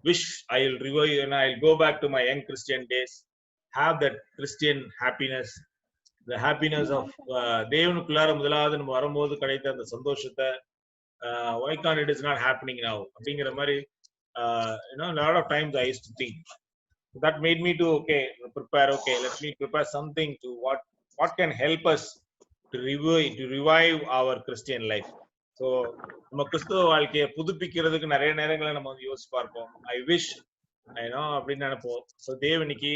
wish I'll revive and I'll go back to my young Christian days, have that Christian happiness, the happiness of தேவனுக்குள்ளார முதலாவது நம்ம வரும்போது கிடைத்த அந்த சந்தோஷத்தை why can't it is not happening now அப்படிங்கிற மாதிரி a lot of times I used to think. That made me to prepare, let me prepare something to what can help us to revive our Christian life. So நம்ம கிறிஸ்தவ வாழ்க்கையை புதுப்பிக்கிறதுக்கு நிறைய நேரங்களை நம்ம வந்து யோசிச்சு பார்ப்போம். I wish அப்படின்னு நினைப்போம். So தேவனிக்கு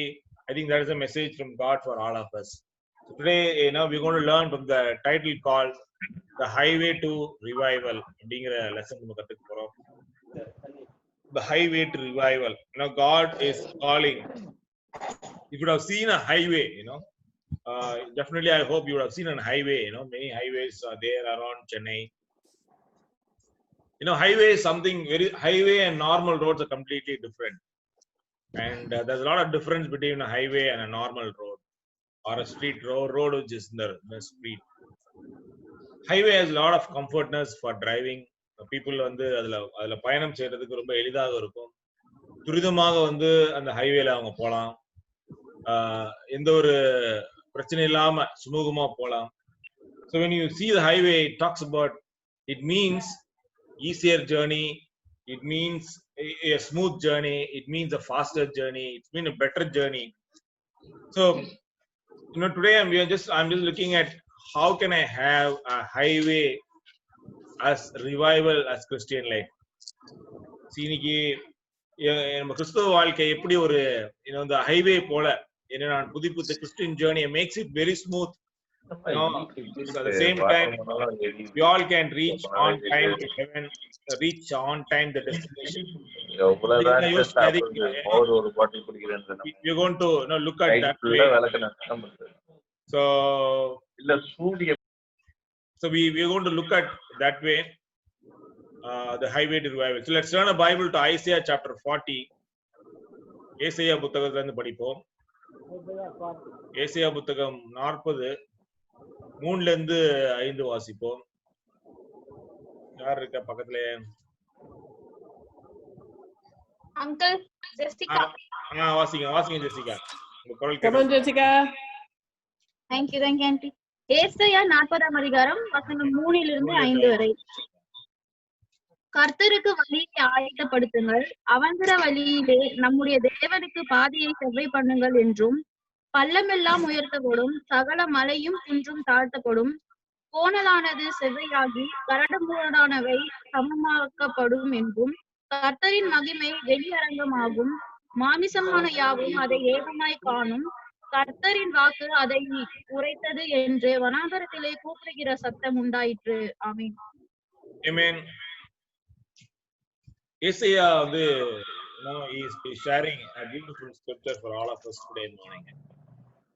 I think that is a message from God for all of us. So today we're going to learn from the title called The Highway to Revival அப்படிங்கிற லெசன் நம்ம கத்துக்க போறோம். The highway to revival. God is calling. If you have seen a highway, definitely I hope you would have seen a highway. Many highways are there around Chennai. Highway is something highway and normal roads are completely different. And there's a lot of difference between a highway and a normal road or a street road which is in the street. Highway has a lot of comfortness for driving. People வந்து அதுல பயணம் செய்யறதுக்கு ரொம்ப எளிதாக இருக்கும். துரிதமாக வந்து அந்த ஹைவேல அவங்க போலாம். எந்த ஒரு பிரச்சனை இல்லாம சுமூகமா போலாம். So when you see the highway, it talks about, it means easier journey, it means a smooth journey, it means a faster journey, it means a better journey. So today I'm just looking at how can I have a highway as revival as Christian life. இன்னைக்கு நம்ம கிறிஸ்தவ வாழ்க்கை எப்படி ஒரு இந்த highway போல நான் புதுப்பித்த Christian journey makes it very smooth. At the same time we all can reach on time to heaven, reach on time the destination. We're going to look at that way. So we're going to look at that way, the highway to revival. So let's turn a Bible to Isaiah chapter 40. ஏசாயா புத்தகத்துல இருந்து படிப்போம். ஏசாயா புத்தகம் 40 3ல இருந்து 5 வாசிப்போம். யார் இருக்க பக்கத்துல? Uncle Jessica. வாசிங்க ஜெசிகா. உங்க குரல் கேக்குது ஜெசிகா. Thank you aunty. ஏசாயா 40ஆம் அதிகாரம் வசனம் 3ல் இருந்து 5 வரை. கர்த்தருக்கு வழியை ஆயத்தப்படுத்துங்கள், அவசர வழியிலே நம்முடைய தேவனுக்கு பாதையை செவ்வை பண்ணுங்கள் என்றும், பள்ளமெல்லாம் உயர்த்தப்படும், சகல மலையும் குன்றும் தாழ்த்தப்படும், கோணலானது செவ்வையாகி கரடுமுரடானவை சமமாக்கப்படும் என்றும், கர்த்தரின் மகிமை வெளியரங்கமாகும், மாமிசமான யாவும் அதை ஏகமாய் காணும், கர்த்தரின் வாக்கு அதை உரைத்தது என்று வனாந்தரத்திலே கூப்பிடுகிற சத்தம் உண்டாயிற்று. ஆமென். ஆமென். ஏசாயா வந்து he is sharing a beautiful scripture for all of us today morning.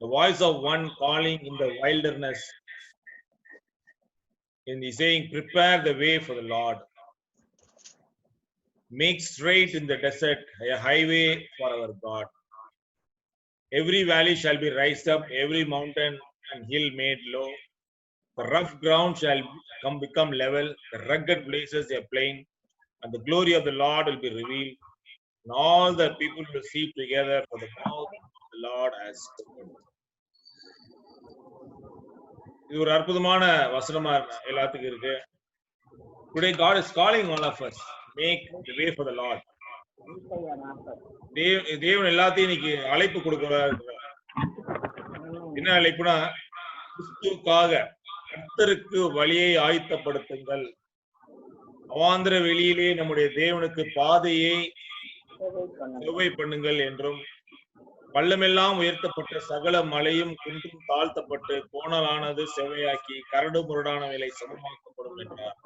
The voice of one calling in the wilderness, and he's saying, prepare the way for the Lord, make straight in the desert a highway for our God. Every valley shall be raised up, every mountain and hill made low. The rough ground shall become level, the rugged places a plain, and the glory of the Lord will be revealed, and all the people will see together, for the mouth of the Lord has spoken. இது ஒரு அற்புதமான வசனமா எல்லாத்துக்கும் இருக்கு. Today God is calling all of us, make the way for the Lord. தேவன் எல்லாத்தையும் இன்னைக்கு அழைப்பு கொடுக்கிறார். என்ன அழைப்புனா, கிறிஸ்துவுக்காக கர்த்தருக்கு வழியை ஆயத்தப்படுத்துங்கள், அவாந்திர வெளியிலே நம்முடைய தேவனுக்கு பாதையை செவ்வை பண்ணுங்கள் என்றும், பள்ளமெல்லாம் உயர்த்தப்பட்ட சகல மலையும் குன்றும் தாழ்த்தப்பட்டு கோணலானது செவ்வையாக்கி கரடு முரடான விலை சமமாக்கப்படும் என்றார்.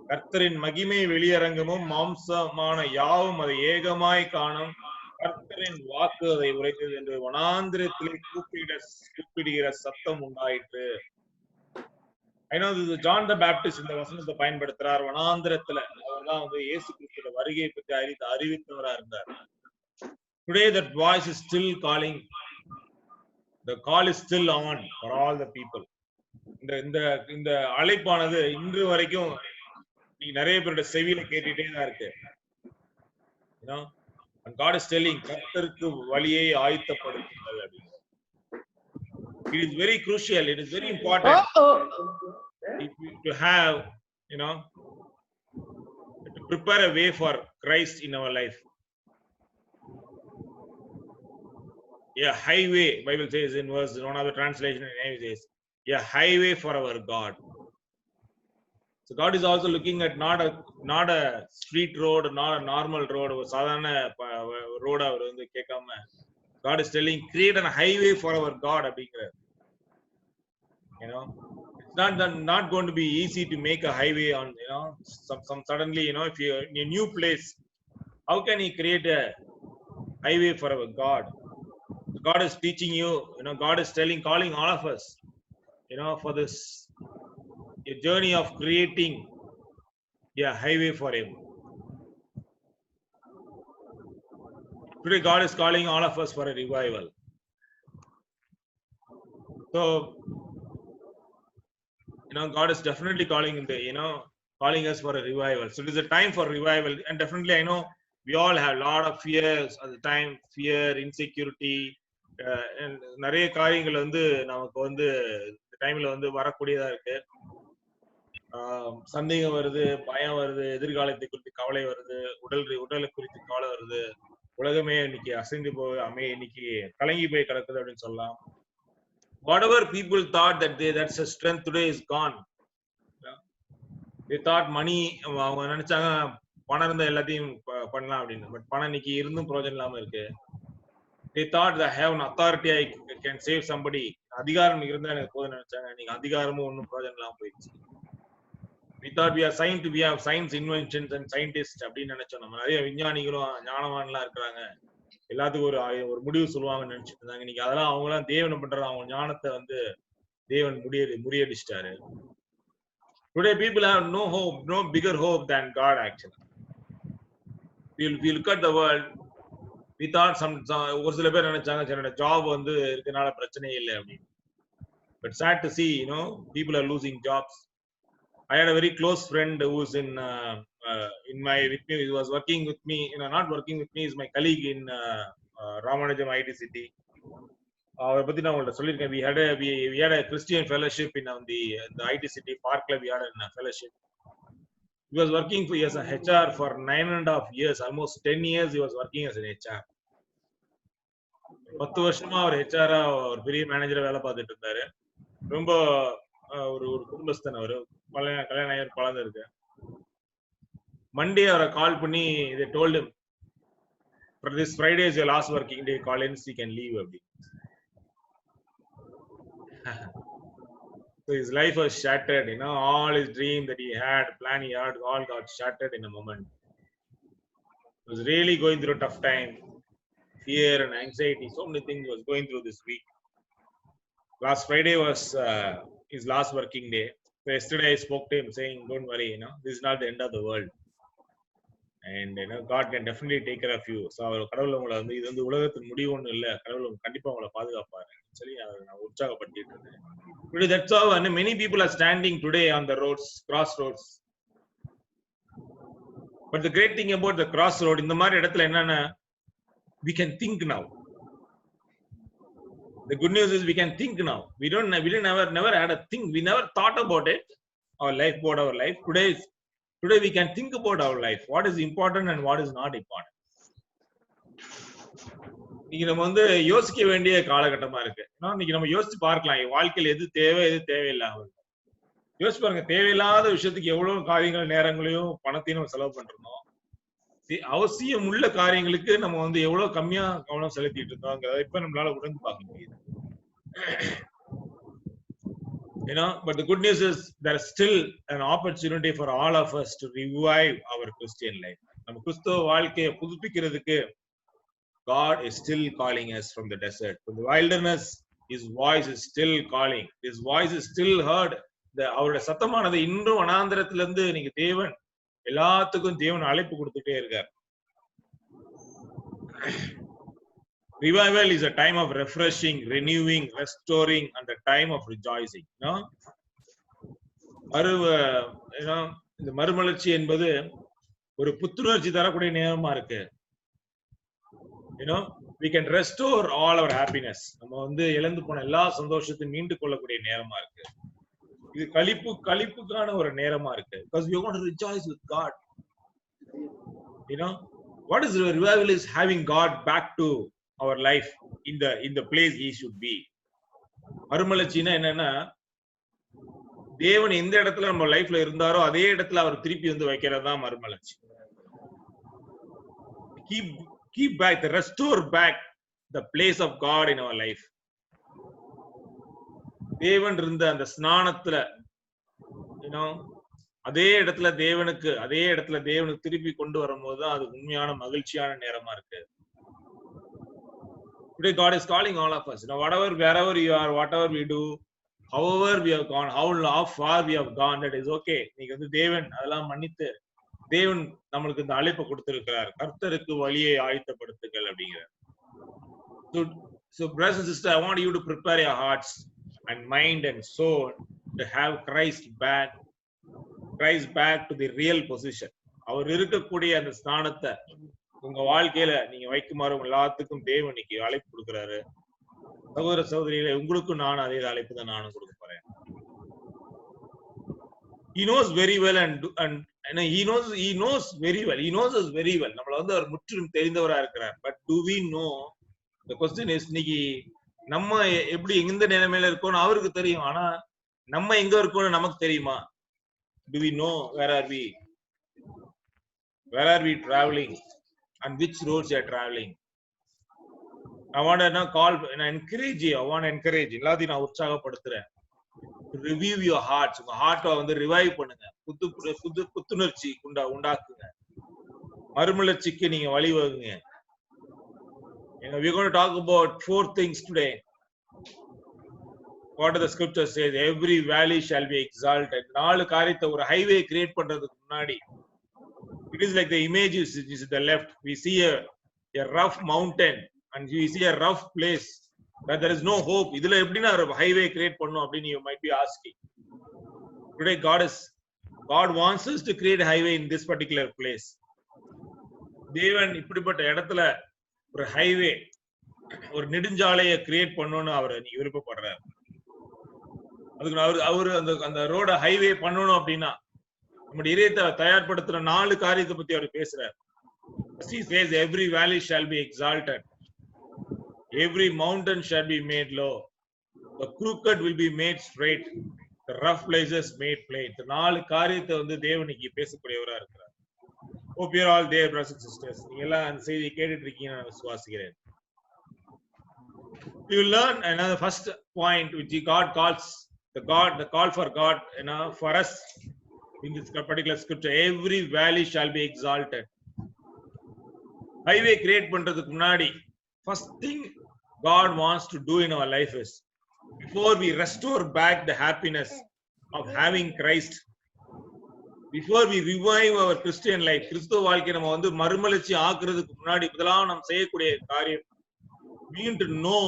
கர்த்தரின் மகிமை வெளியரங்கமும் மாம்சமான யாவும் அதை ஏகமாய் காணும், கர்த்தரின் வாக்கு அதை உரைத்தது என்று வனாந்திரத்திலே கூப்பிடுகிற சத்தம் உண்டாயிற்று. I know this is John the Baptist இந்த வசனத்தை பயன்படுத்துறார். வனாந்திரத்துல அவர் தான் வந்து இயேசு கிறிஸ்துவோட வருகையை பற்றி அறிவித்தவரா இருந்தார். Today that voice is still calling. The call is still on for all the people. இந்த அழைப்பானது இன்று வரைக்கும் நீ நிறைய பேரோட செவியில கேட்டுட்டே தான் இருக்கு. You know, and God is telling, கர்த்தருக்கு வழியை ஆயத்தப்படுத்துங்கள் அப்படிங்க. It is very crucial. It is very important to have, you know, to prepare a way for Christ in our life. A highway, Bible says in verse, one of the translation in NIV says, a highway for our God. So God is also looking at not a street road, not a normal road, ஒரு சாதாரண road அவர் வந்து கேட்காம, God is telling, create a highway for our God அப்படிங்கிற. You know, it's not going to be easy to make a highway on, you know, some suddenly, you know, if you're in a new place, how can he create a highway for our God? God is teaching you, you know, God is calling all of us, you know, for this a journey of creating a highway for him. Today God is calling all of us for a revival. So, you know, God is definitely calling us for a revival. So it is a time for revival, and definitely I know we all have a lot of fears at the time, fear, insecurity, and நிறைய காரியங்கள் வந்து நமக்கு வந்து இந்த டைம்ல வந்து வரக்கூடியதா இருக்கு. சந்தேகம் வருது, பயம் வருது, எதிர்காலத்தை குறித்து கவலை வருது, உடலை குறித்து கவலை வருது, உலகமே இன்னைக்கு அசைந்து போய் இன்னைக்கு கலங்கி போய் கிடக்குது அப்படின்னு சொல்லலாம். Whatever people thought that's a strength today is gone. They thought money, அவங்க நினைச்சாங்க பணம் இருந்தா எல்லாத்தையும் பண்ணலாம் அப்படின்னு. பட் பணம் இன்னைக்கு இருந்தும் பிரயோஜனம் இல்லாம இருக்கு. They thought that I have an authority, I can save somebody. அதிகாரம் இருந்தா எனக்கு போதும்னு நினைச்சாங்க. இன்னைக்கு அதிகாரமும் ஒன்றும் பிரயோஜனம் இல்லாம போயிடுச்சு. We thought we have science inventions and scientists அப்படின்னு நினைச்சோம். நம்ம நிறைய விஞ்ஞானிகளும் ஞானவான்லாம் இருக்கிறாங்க, எல்லாத்துக்கும் ஒரு முடிவு சொல்லுவாங்கன்னு நினைச்சிட்டு இருந்தாங்க. இன்னைக்கு அதெல்லாம் அவங்களாம் தேவனை பண்றது, அவங்க ஞானத்தை வந்து தேவன் முறியடிச்சிட்டாரு. Today people have no hope, no bigger hope than God actually. We look at the world, we thought ஒரு சில பேர் நினைச்சாங்க என்னோட ஜாப் வந்து இருக்கனால பிரச்சனையே இல்லை அப்படின்னு. But sad to see, you know, people are losing jobs. I had a very close friend who was with me. He was working with me, you know, not working with me, is my colleague in Ramanujam IT City. அவரை பத்தி நான் உங்கள்ட்ட சொல்லியிருக்கேன். we had a Christian fellowship in the IT City Park Club. We had a fellowship. He was working as a HR for 9.5 years, almost 10 years. He was working as an HR. 10 வருஷமா அவர் HR ஒரு பெரிய மேனேஜரா வேலை பார்த்துட்டு இருந்தாரு. ரொம்ப ஒரு குடும்பஸ்தன். அவரு கல்யாணம் ஆகி குழந்தை இருக்கு. மண்டே அவரை கால் பண்ணி they told him, for this Friday is your last working day, call in, so you can leave அப்படி. So his life was shattered, you know, all his dream that he had, plan he had, all got shattered in a moment. He was really going through a tough time, fear and anxiety, so many things he was going through this week. Last Friday was his last working day. So yesterday I spoke to him saying, don't worry, you know, this is not the end of the world. And you know, God can definitely take care of you. So கடவுள் உங்களை வந்து இது வந்து உலகத்தின் முடிவு ஒன்றும் இல்லை, கடவுள் கண்டிப்பா உங்களை பாதுகாப்பாரு சொல்லி நான் உற்சாகப்படுத்திட்டு இருந்தேன். Today that's how, and many people are standing today on the roads, crossroads. But the great thing about the crossroad, இந்த மாதிரி இடத்துல என்னன்னா, we can think now. The good news is we can think now. We never had a think. We never thought about it. Our life. Today we can think about our life. What is important and what is not important. இன்னைக்கு நம்ம வந்து யோசிக்க வேண்டிய காலகட்டமா இருக்கு. இன்னைக்கு நம்ம யோசிச்சு பார்க்கலாம், வாழ்க்கையில் எது தேவை எது தேவையில்லாம. யோசிச்சு பாருங்க, தேவையில்லாத விஷயத்துக்கு எவ்வளவு காரியங்கள் நேரங்களையும் பணத்தையும் நம்ம செலவு பண்றோம். அவசியம் உள்ள காரியங்களுக்கு நம்ம வந்து எவ்வளவு கம்மியா கவனம் செலுத்திட்டு இருக்கோம், இப்ப நம்மளால உணர்ந்து பார்க்க முடியுது. You know, but the good news is there is still an opportunity for all of us to revive our Christian life. நம்ம கிறிஸ்தவ வாழ்க்கையை புதுப்பிக்கிறதுக்கு God is still calling us from the desert, from the wilderness. His voice is still calling. His voice is still heard. அவருடைய சத்தமானது இன்றும் வனாந்திரத்திலிருந்து நீங்க தேவன் எல்லாத்துக்கும் தேவன் அழைப்பு கொடுத்துட்டே இருக்கார். Revival is a time of refreshing, renewing, restoring, and a time of rejoicing. No? இந்த மறுமலர்ச்சி என்பது ஒரு புத்துணர்ச்சி தரக்கூடிய நேரமா இருக்கு. you know, we can restore all our happiness. நம்ம வந்து இழந்து போன எல்லா சந்தோஷத்தையும் மீண்டு கொள்ளக்கூடிய நேரமா இருக்கு. இது கலிப்புக்கான ஒரு நேரமா இருக்கு. Because we want to rejoice with God. You know, what is revival is having God back to our life in the place he should be. மறுமலர்ச்சினா என்னன்னா, தேவன் எந்த இடத்துல நம்ம லைஃப்ல இருந்தாரோ அதே இடத்துல அவர் திருப்பி வந்து வைக்கிறது தான் மறுமலர்ச்சி. Keep back, restore back the place of God in our life. தேவன் இருந்த அந்த ஸ்நானத்துல, you know, அதே இடத்துல தேவனுக்கு திருப்பி கொண்டு வரும்போது தான் அது உண்மையான மகிழ்ச்சியான நேரமா இருக்கு. Today God is calling all of us, you know, wherever you are, whatever we do, however we have gone, how far we have gone, that is okay. நீங்க வந்து தேவன் அதெல்லாம் மன்னித்து தேவன் நம்மளுக்கு இந்த அழைப்பை கொடுத்திருக்கிறார். கர்த்தருக்கு வழியை ஆயத்தப்படுத்துங்கள் அப்படிங்கிறார். So brothers and sisters, I want you to prepare your hearts and mind and soul to have Christ back to the real position. அவர் இருக்கக்கூடிய அந்த ஸ்தானத்தை உங்க வாழ்க்கையில நீங்க வைக்குமாறு எல்லாத்துக்கும் தேவன் இன்னைக்கு அழைப்பு கொடுக்கிறாரு. சகோதர சகோதரிகளை, உங்களுக்கும் நானும் அதே அழைப்பு தான் நானும் கொடுக்க போறேன். He knows very well and he knows very well. He knows us very well. நம்மள வந்து அவர் முற்றிலும் தெரிந்தவரா இருக்கிறார். But do we know? The question is, இன்னைக்கு நம்ம எப்படி எந்த நிலைமையில இருக்கோம்னு அவருக்கு தெரியும். ஆனா நம்ம எங்க இருக்கோம்னு நமக்கு தெரியுமா? Do we know where are we traveling and which roads you are traveling? I want to encourage you. I want to encourage எல்லாத்தையும் நான் உற்சாகப்படுத்துறேன். Review your hearts. உங்க ஹார்ட்டை வந்து ரிவைவ் பண்ணுங்க. புத்துணர்ச்சி உண்டாக்குங்க. மறுமலர்ச்சிக்கு நீங்க வழிவகுங்க. We're going to talk about 4 things today. What the scripture says, every valley shall be exalted. 4 காரியத்தை ஒரு ஹைவே கிரியேட் பண்றதுக்கு முன்னாடி, it is like the image is the left. We see a rough mountain and we see a rough place where there is no hope. இதுல எப்படினா highway create பண்ணனும் அப்படினு you might be asking. Today God wants us to create a highway in this particular place. தேவன் இப்படிப்பட்ட இடத்துல ஒரு highway, ஒரு நெடுஞ்சாலையை create பண்ணனும்னு அவர் விருப்பப்படுறார். அதுக்கு அவர் அந்த ரோட ஹைவே பண்ணனும் அப்படினா நம்முடைய இதயத்தை தயார்படுத்துற 4 காரியத்தை பத்தி அவர் பேசுறார். He says every valley shall be exalted, every mountain shall be made low, the crooked will be made straight, the rough places made plain. இந்த 4 காரியத்தை வந்து தேவனுக்கு பேசக்கூடியவரா இருக்கிறார். Hope you are all there, brothers and sisters. நீங்க எல்லாம் அந்த செய்தியை கேட்டுட்டு இருக்கீங்கன்னு நான் விசுவாசிக்கிறேன். You will learn another first point which God calls the call for God, you know, for us in this particular scripture. Every valley shall be exalted. Highway create பண்றதுக்கு முன்னாடி first thing God wants to do in our life is, before we restore back the happiness of having Christ, before we revive our Christian life, கிறிஸ்துவ வாழ்க்கை நம்ம வந்து மறுமலர்ச்சி ஆக்குறதுக்கு முன்னாடி முதலாவது நாம் செய்யக்கூடிய காரியம், we need to know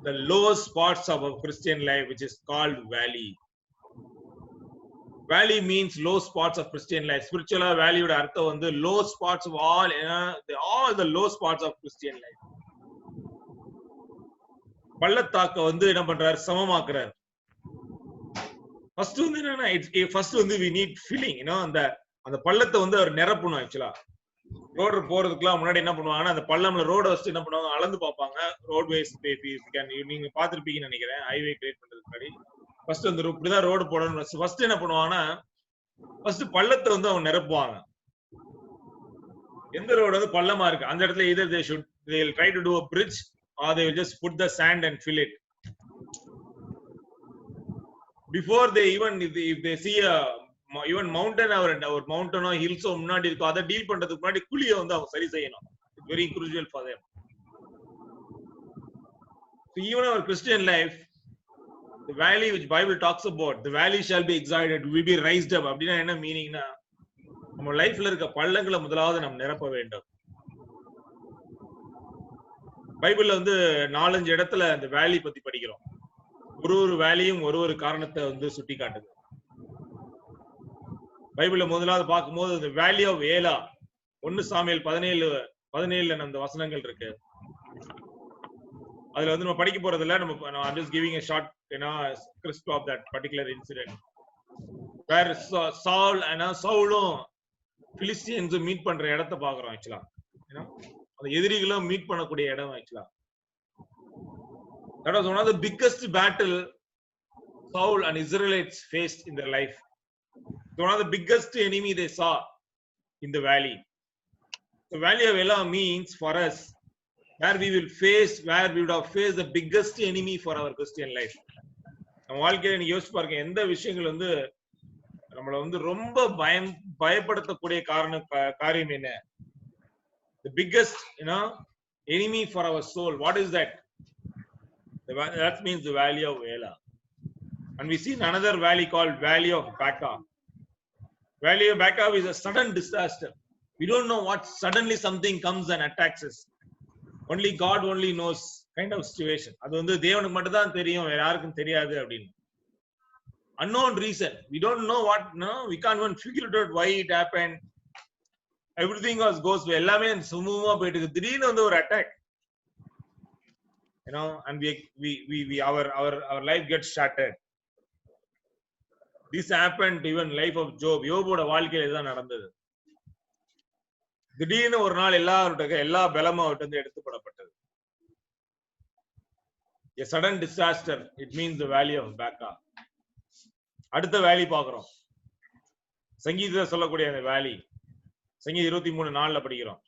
the lowest parts of our Christian life, which is called valley. Valley means low spots of Christian life. Spiritual valley oda artham vandu low spots of all the low spots of Christian life. பள்ளத்தாக்க வந்து என்ன பண்றார், சமமாக்குறார். First வந்து என்னன்னா, first வந்து we need filling, you know, அந்த பள்ளத்தை வந்து அவர் நிரப்பணும். ஆக்சுவலா ரோடு போறதுக்குலாம் முன்னாடி என்ன பண்ணுவாங்கன்னா, அந்த பள்ளம்ல ரோட வச்சு என்ன பண்ணுவாங்க, அளந்து பார்ப்பாங்க. ரோட்வேஸ் நீங்க பாத்துருப்பீங்கன்னு நினைக்கிறேன். ஹைவே கிரியேட் பண்றதுக்கு முன்னாடி ஃபர்ஸ்ட் அந்த இப்படிதான் ரோடு போடணும். ஃபர்ஸ்ட் என்ன பண்ணுவாங்கன்னா, ஃபர்ஸ்ட் பள்ளத்தை வந்து அவங்க நிரப்புவாங்க. எந்த ரோடு வந்து பள்ளமா இருக்கு அந்த இடத்துல either they will try to do a bridge or they will just put the sand and fill it. Before they even if they see a even mountain or mountain or hills முன்னாடி இருக்கு, அதை deal பண்றதுக்கு முன்னாடி குழியை வந்து அவங்க சரி செய்யணும். It's very crucial for them. So even our Christian life, the valley which Bible talks about, the valley shall be exalted, will be raised up. அப்படின்னா என்ன மீனிங்னா, நம்ம லைஃப்ல இருக்க பள்ளங்களை முதலாவது நம்ம நிரப்ப வேண்டும். பைபிள்ல வந்து 4-5 இடத்துல அந்த வேலி பத்தி படிக்கிறோம். ஒரு வேலியும் ஒரு காரணத்தை வந்து சுட்டி காட்டுது. பைபிள்ல முதலாவது பார்க்கும்போது the valley of Elah, 1 Samuel 17 17 அந்த வசனங்கள் இருக்கு. அதுல வந்து நம்ம படிக்க போறது இல்ல. நம்ம I'm just giving a short, crisp of that particular incident where Saul and Saulum Philistines meet பண்ற இடத்தை பாக்குறோம். ஆக்சுவலா அந்த எதிரிகளும் மீட் பண்ணக்கூடிய இடம். ஆக்சுவலா that was one of the biggest battle Saul and Israelites faced in their life. One of the biggest enemy they saw in the valley. The valley of Elah means for us where we would have faced the biggest enemy for our Christian life. நம்ம வாழ்க்கையில நீங்க யோசிச்சு பாருங்க, எந்த விஷயங்கள் வந்து நம்மள வந்து ரொம்ப பயப்படுத்தக்கூடிய காரியம் என்ன? The biggest enemy for our soul, what is that? That means the valley of Elah. And we see another valley called Valley of Baca. Valley of Baca is a sudden disaster. We don't know what suddenly something comes and attacks us. Only God only knows kind of situation. அது வந்து தேவனுக்கு மட்டும் தான் தெரியும், வேற யாருக்கும் தெரியாது அப்படின்னு. Unknown reason. We don't know what, we can't even figure it out why it happened. Everything goes well. எல்லாமே சுமூகமா போயிட்டு இருக்கு. திடீர்னு வந்து ஒரு attack. And our life gets shattered. This happened even life of Job. யோபோட வாழ்க்கையில இதுதான் நடந்தது. திடீர்னு ஒரு நாள் எல்லா பலமும் அவர்கிட்ட இருந்து எடுத்துப்படப்பட்டது. A sudden disaster, it means the valley of Baca. அடுத்த வேலி பாக்குறோம். சங்கீதத்துல சொல்லக்கூடிய அந்த வேலி சங்கீதம் 23:4 படிக்கிறோம்.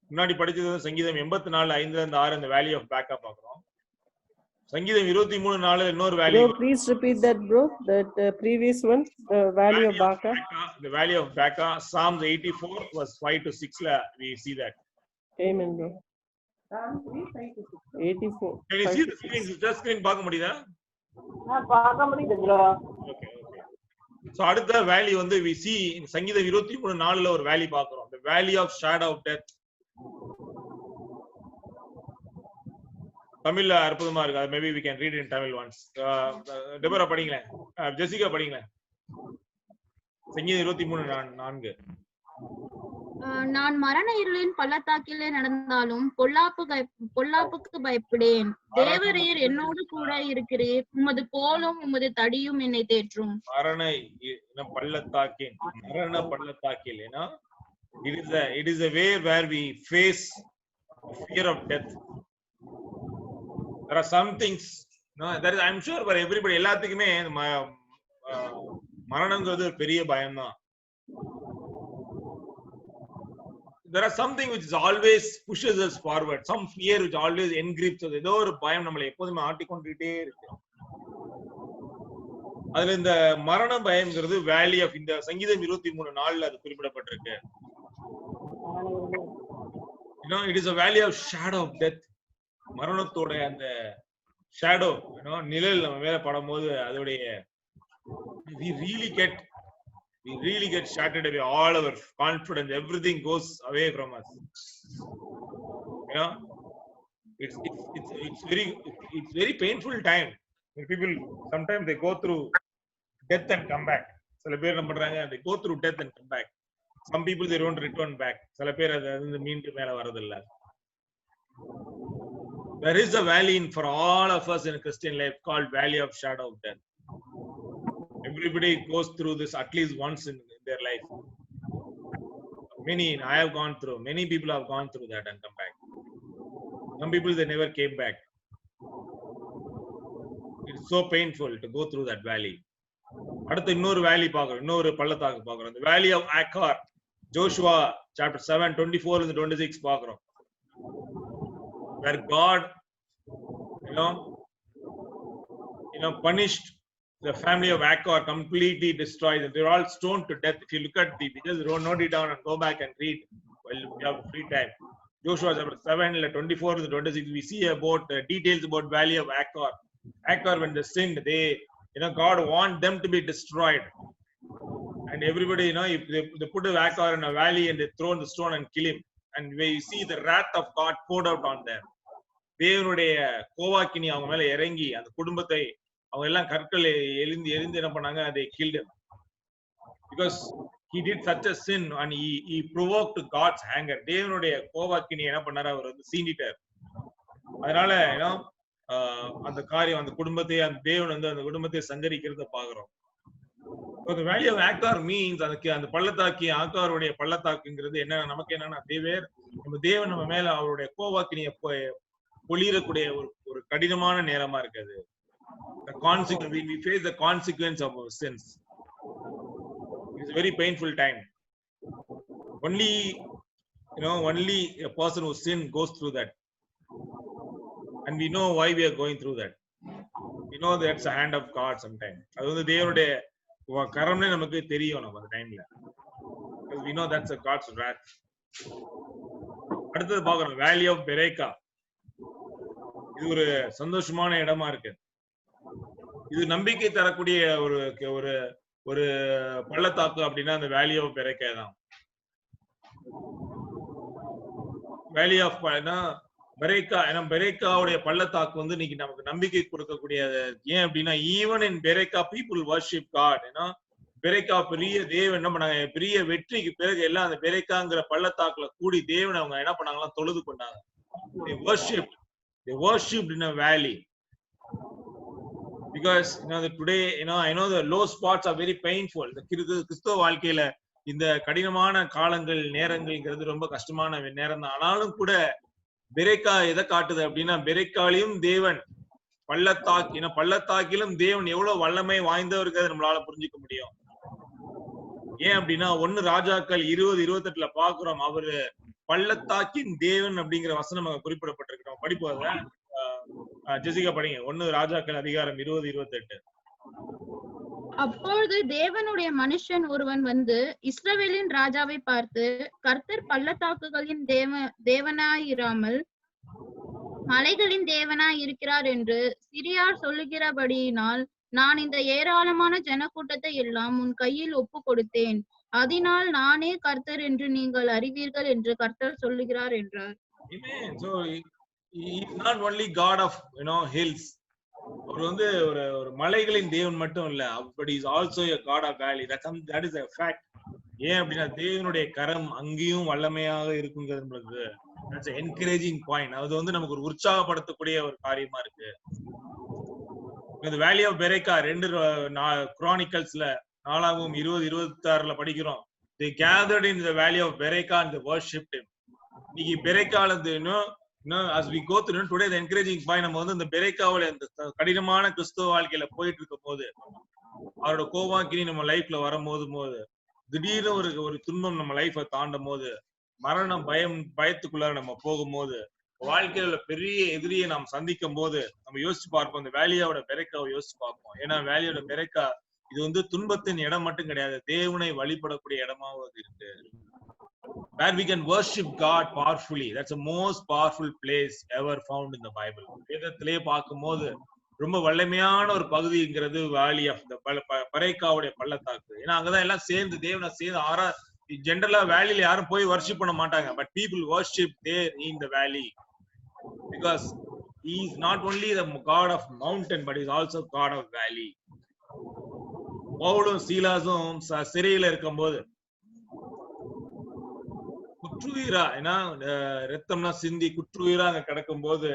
முன்னாடி படிச்சது சங்கீதம் 84:5-6 அந்த வேலி ஆஃப் Baca பாக்குறோம். சங்கீதம் 23:4 இன்னொரு வேலி. Bro, please repeat that, bro. That previous one, the valley of Baca. The valley of Baca, Psalms 84 verse 5-6 la we see that. Amen, bro. Psalm 84. Can you see the screen? Just screen பார்க்க முடியுதா? பார்க்க முடியுது, bro. Okay. So அடுத்த வேலி வந்து we see in சங்கீதம் 23:4 ஒரு வேலி பார்க்கிறோம். The valley of shadow of death. தமிழ்ல அற்புதமா இருக்கு. Maybe we can read in Tamil once. Deborah படிங்களேன். ஜெசிகா படிங்களேன். சங்கீதம் 23:4. நான் மரண இருளின் பள்ளத்தாக்கிலே நடந்தாலும் பொல்லாப்புக்கு பயப்படேன். தேவரீர் என்னோடு கூட இருக்கிறீர். உமது கோலும் உமது தடியும் என்னை தேற்றும். மரண பள்ளத்தாக்கில் it is a way where we face fear of death. There are some things, I'm sure for everybody, எல்லாத்துக்குமே மரணங்கிறது ஒரு பெரிய பயம் தான். There are something which is always pushes us forward, some fear which always engrips us. ஏதோ ஒரு பயம் நம்மளை எப்போதுமே ஆட்டிக்கொண்டுட்டே இருக்கு. அதுல இந்த மரண பயம்ங்கிறது வேலி ஆஃப், இந்த சங்கீதம் 23:4 அது குறிப்பிடப்பட்டிருக்கு. It is a valley of shadow of death. மரணத்தோட அந்த ஷேடோ, நிழல் நம்ம மேல படும்போது அதோடைய we really get shattered away. All our confidence, everything goes away from us. It's very painful time. People sometimes they go through death and come back. சில பேர் என்ன பண்றாங்க, they go through death and come back. Some people they don't return back. சில பேர் அது மீண்டும் மேல வரதில்லை. There is a valley for all of us in Christian life called valley of shadow of death. Everybody goes through this at least once in their life. I have gone through, many people have gone through that and come back. Some people they never came back. It's so painful to go through that valley. அடுத்து இன்னொரு வேலி பார்க்கிறோம், இன்னொரு பள்ளத்தாக்கு பார்க்கிறோம். The valley of Achor, Joshua chapter 7:24-26 பார்க்கிறோம். Where God punished the family of Achor, completely destroyed them. They're all stoned to death. If you look at just note it down and go back and read while you have free time. Joshua chapter 7:24-26, we see about details about valley of Achor. Achor, when they sinned, God want them to be destroyed. And everybody, if they put Achor in a valley and they throw the stone and kill him, and we see the wrath of God poured out on them. தேவனுடைய கோவாக்கினி அவங்க மேல இறங்கி அந்த குடும்பத்தை அவங்க எல்லாம் கற்கள் எரிந்து என்ன பண்ணாங்க, they killed him because he did such a sin and he provoked God's anger. தேவனுடைய கோபாக்கினி என்ன பண்ணாரு, அவர் வந்து சீண்டிட்டார். அதனால அந்த காரியம் அந்த குடும்பத்தை அந்த தேவன் வந்து அந்த குடும்பத்தை சங்கரிக்கிறத பாக்குறோம். The value of Akar means அதுக்கு அந்த பள்ளத்தாக்கி ஆக்காருடைய பள்ளத்தாக்குங்கிறது என்ன, நமக்கு என்னன்னா நம்ம தேவன் நம்ம மேல அவருடைய கோபாக்கினிய பொழியக்கூடிய ஒரு கடினமான நேரமா இருக்குது. The consequence, we face the consequence of our sins. It's a very painful time. Only a person who sin goes through that, and we know why we are going through that. We know that's the hand of God sometimes. அது வந்து தேவனுடைய கரம்னே நமக்கு தெரியும் நம்ம அந்த டைம்ல. We know that's a God's wrath. அடுத்தது பாக்குறோம் வேலி ஆஃப் பெரேக்கா. இது ஒரு சந்தோஷமான இடமா இருக்கு. இது நம்பிக்கை தரக்கூடிய ஒரு ஒரு ஒரு பள்ளத்தாக்கு அப்படின்னா அந்த வேலி ஆஃப் பெரேக்கா தான். வேலி ஆஃப் பெரேக்கா, ஏன்னா பெரேக்காவுடைய பள்ளத்தாக்கு வந்து இன்னைக்கு நமக்கு நம்பிக்கை கொடுக்கக்கூடிய. ஏன் அப்படின்னா even in Beracah people worship God. ஏன்னா பெரேக்கா பெரிய தேவன் என்ன பண்ணாங்க, பெரிய வெற்றிக்கு பிறகு எல்லாம் அந்த பெரேக்காங்கிற பள்ளத்தாக்குல கூடி தேவன் அவங்க என்ன பண்ணாங்களா, தொழுது கொண்டாங்க. They worshipped in a valley. Because today I know the low spots are very painful. The கிறிஸ்தவ வாழ்க்கையில இந்த கடினமான காலங்கள் நேரங்கள்ங்கிறது ரொம்ப கஷ்டமான நேரம் தான். ஆனாலும் கூட பெரேக்கா எதை காட்டுது அப்படின்னா, பெரேக்காலையும் தேவன் பள்ளத்தாக்கிலும் தேவன் எவ்வளவு வல்லமை வாய்ந்தவர்கள் நம்மளால புரிஞ்சுக்க முடியும். ஏன் அப்படின்னா 1 ராஜாக்கள் 20:28 பாக்குறோம், அவரு பள்ளத்தாக்கின் தேவன் அப்படிங்கிற வசனம் குறிப்பிடப்பட்டிருக்கிறோம். படிப்போம், ஜெசிகா படிங்க. 1 ராஜாக்கள் அதிகாரம் 20:28. அப்பொழுது தேவனுடைய மனுஷன் ஒருவன் வந்து இஸ்ரவேலின் ராஜாவை பார்த்து, கர்த்தர் பள்ளத்தாக்குகளின் தேவனாயிராமல் மலைகளின் தேவனாய் இருக்கிறார் என்று சிறியார் சொல்லுகிறபடியினால் நான் இந்த ஏராளமான ஜனக்கூட்டத்தை எல்லாம் உன் கையில் ஒப்பு கொடுத்தேன். அதனால் நானே கர்த்தர் என்று நீங்கள் அறிவீர்கள் என்று கர்த்தர் சொல்லுகிறார் என்றார். So he is not only God of hills. அவர் வந்து ஒரு மலைகளின் தேவன் மட்டும் இல்ல, but he is also a God of valley. That is a fact. ஏன் அப்படின்னா தேவனுடைய கரம் அங்கேயும் வல்லமையாக இருக்குங்கிறது நம்மளுக்கு that's an encouraging point. அது வந்து நமக்கு ஒரு உற்சாகப்படுத்தக்கூடிய ஒரு காரியமா இருக்கு. இந்த வேலி ஆஃப் பெரேக்கா 2 Chroniclesல 4ஆம் 20:26 படிக்கிறோம். They gathered in the valley of Bereka and they worshipped him. இன்னைக்கு பெரேக்கால as we go through today the encouraging point, நம்ம வந்து இந்த பெரேக்காவுல இந்த கடினமான கிறிஸ்தவ வாழ்க்கையில போயிட்டு இருக்கும் போது, அவரோட கோபாக்கினி நம்ம லைஃப்ல வரும்போது, திடீர்னு ஒரு துன்பம் நம்ம லைஃபை தாண்டும் போது, மரணம் பயத்துக்குள்ளார நம்ம போகும்போது, வாழ்க்கையில பெரிய எதிரியை நாம் சந்திக்கும் போது நம்ம யோசிச்சு பார்ப்போம், இந்த வேலியோட பெரேக்காவை யோசிச்சு பார்ப்போம். ஏன்னா வேலியோட பெரேக்கா இது வந்து துன்பத்தின் இடம் மட்டும் கிடையாது, தேவனை வழிபடக்கூடிய இடமாவது இருக்கு. Where we can worship God powerfully. That's the most powerful place ever found in the Bible. வேதத்திலே பார்க்கும்போது ரொம்ப வல்லமையான ஒரு பகுதிங்கிறது வேலி ஆஃப் த பெரேக்காவுடைய பள்ளத்தாக்கு. ஏன்னா அங்கதான் எல்லாம் சேர்ந்து தேவனை சேர்ந்து ஜென்ரலா வேலியில யாரும் போய் வர்ஷிப் பண்ண மாட்டாங்க, பட் பீப்புள் வர்ஷிப் தேர் இன் த வேலி because he is not only the God of mountain but he is also God of valley. பவுலும் சீலாசும் சிறையில இருக்கும்போது குற்றுயிரா, ஏன்னா ரத்தம்லாம் சிந்தி குற்றுயிரா அங்க கிடக்கும் போது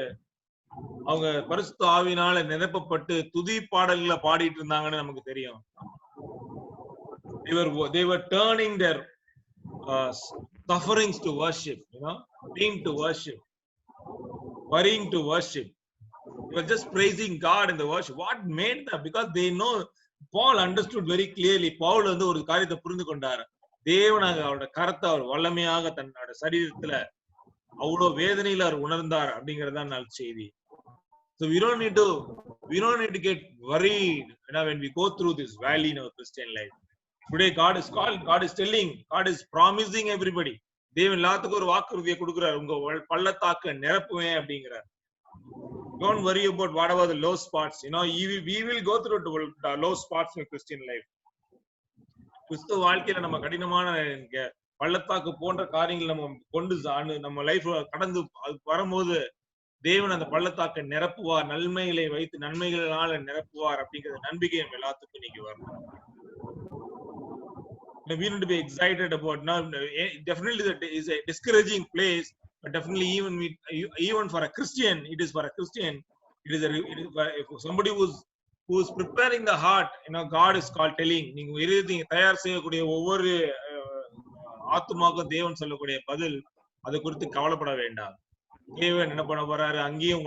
அவங்க பரிசுத்த ஆவியினால நிரப்பப்பட்டு துதி பாடல்களை பாடிட்டு இருந்தாங்கன்னு நமக்கு தெரியும். They were turning their sufferings to worship, pain to worship, worrying to worship. They were just praising God in the worship. What made them? Because they know, Paul understood very clearly. Paul வந்து ஒரு காரியத்தை புரிந்து கொண்டார். தேவனாக அவரோட கரத்தை அவர் வல்லமையாக தன்னோட சரீரத்துல அவ்வளவு வேதனையில அவர் உணர்ந்தார் அப்படிங்கறதுதான் நல்ல செய்தி. So we don't need to get worried when we go through this valley in our Christian life. Today God is telling, God is promising everybody. தேவன் எல்லாத்துக்கும் ஒரு வாக்குறுதியை கொடுக்கிறார், உங்க பள்ளத்தாக்க நிரப்புவேன் அப்படிங்கிறார். Don't worry about whatever the low spots. We will go through the low spots in Christian life. கிறிஸ்துவ வாழ்க்கையில நம்ம கடினமான பள்ளத்தாக்கு போன்ற காரியங்கள் நம்ம கொண்டு நம்ம லைஃப் கடந்து வரும்போது தேவன் அந்த பள்ளத்தாக்க நிரப்புவார், நன்மைகளை வைத்து நன்மைகளால நிரப்புவார் அப்படிங்கிற நம்பிக்கை நம்ம எல்லாத்துக்கும் இன்னைக்கு வரணும். we need to be excited about. Now, definitely that is a discouraging place, but definitely even for a Christian, it is for a Christian. It is for somebody who's preparing the heart. God is telling நீங்க இருதயத்தை தயார் செய்யக்கூடிய ஒவ்வொரு ஆத்துமாக்கும் தேவன் சொல்லக்கூடிய பதில், அதை குறித்து கவலைப்பட வேண்டாம். தேவன் என்ன பண்ண போறாரு, அங்கேயும்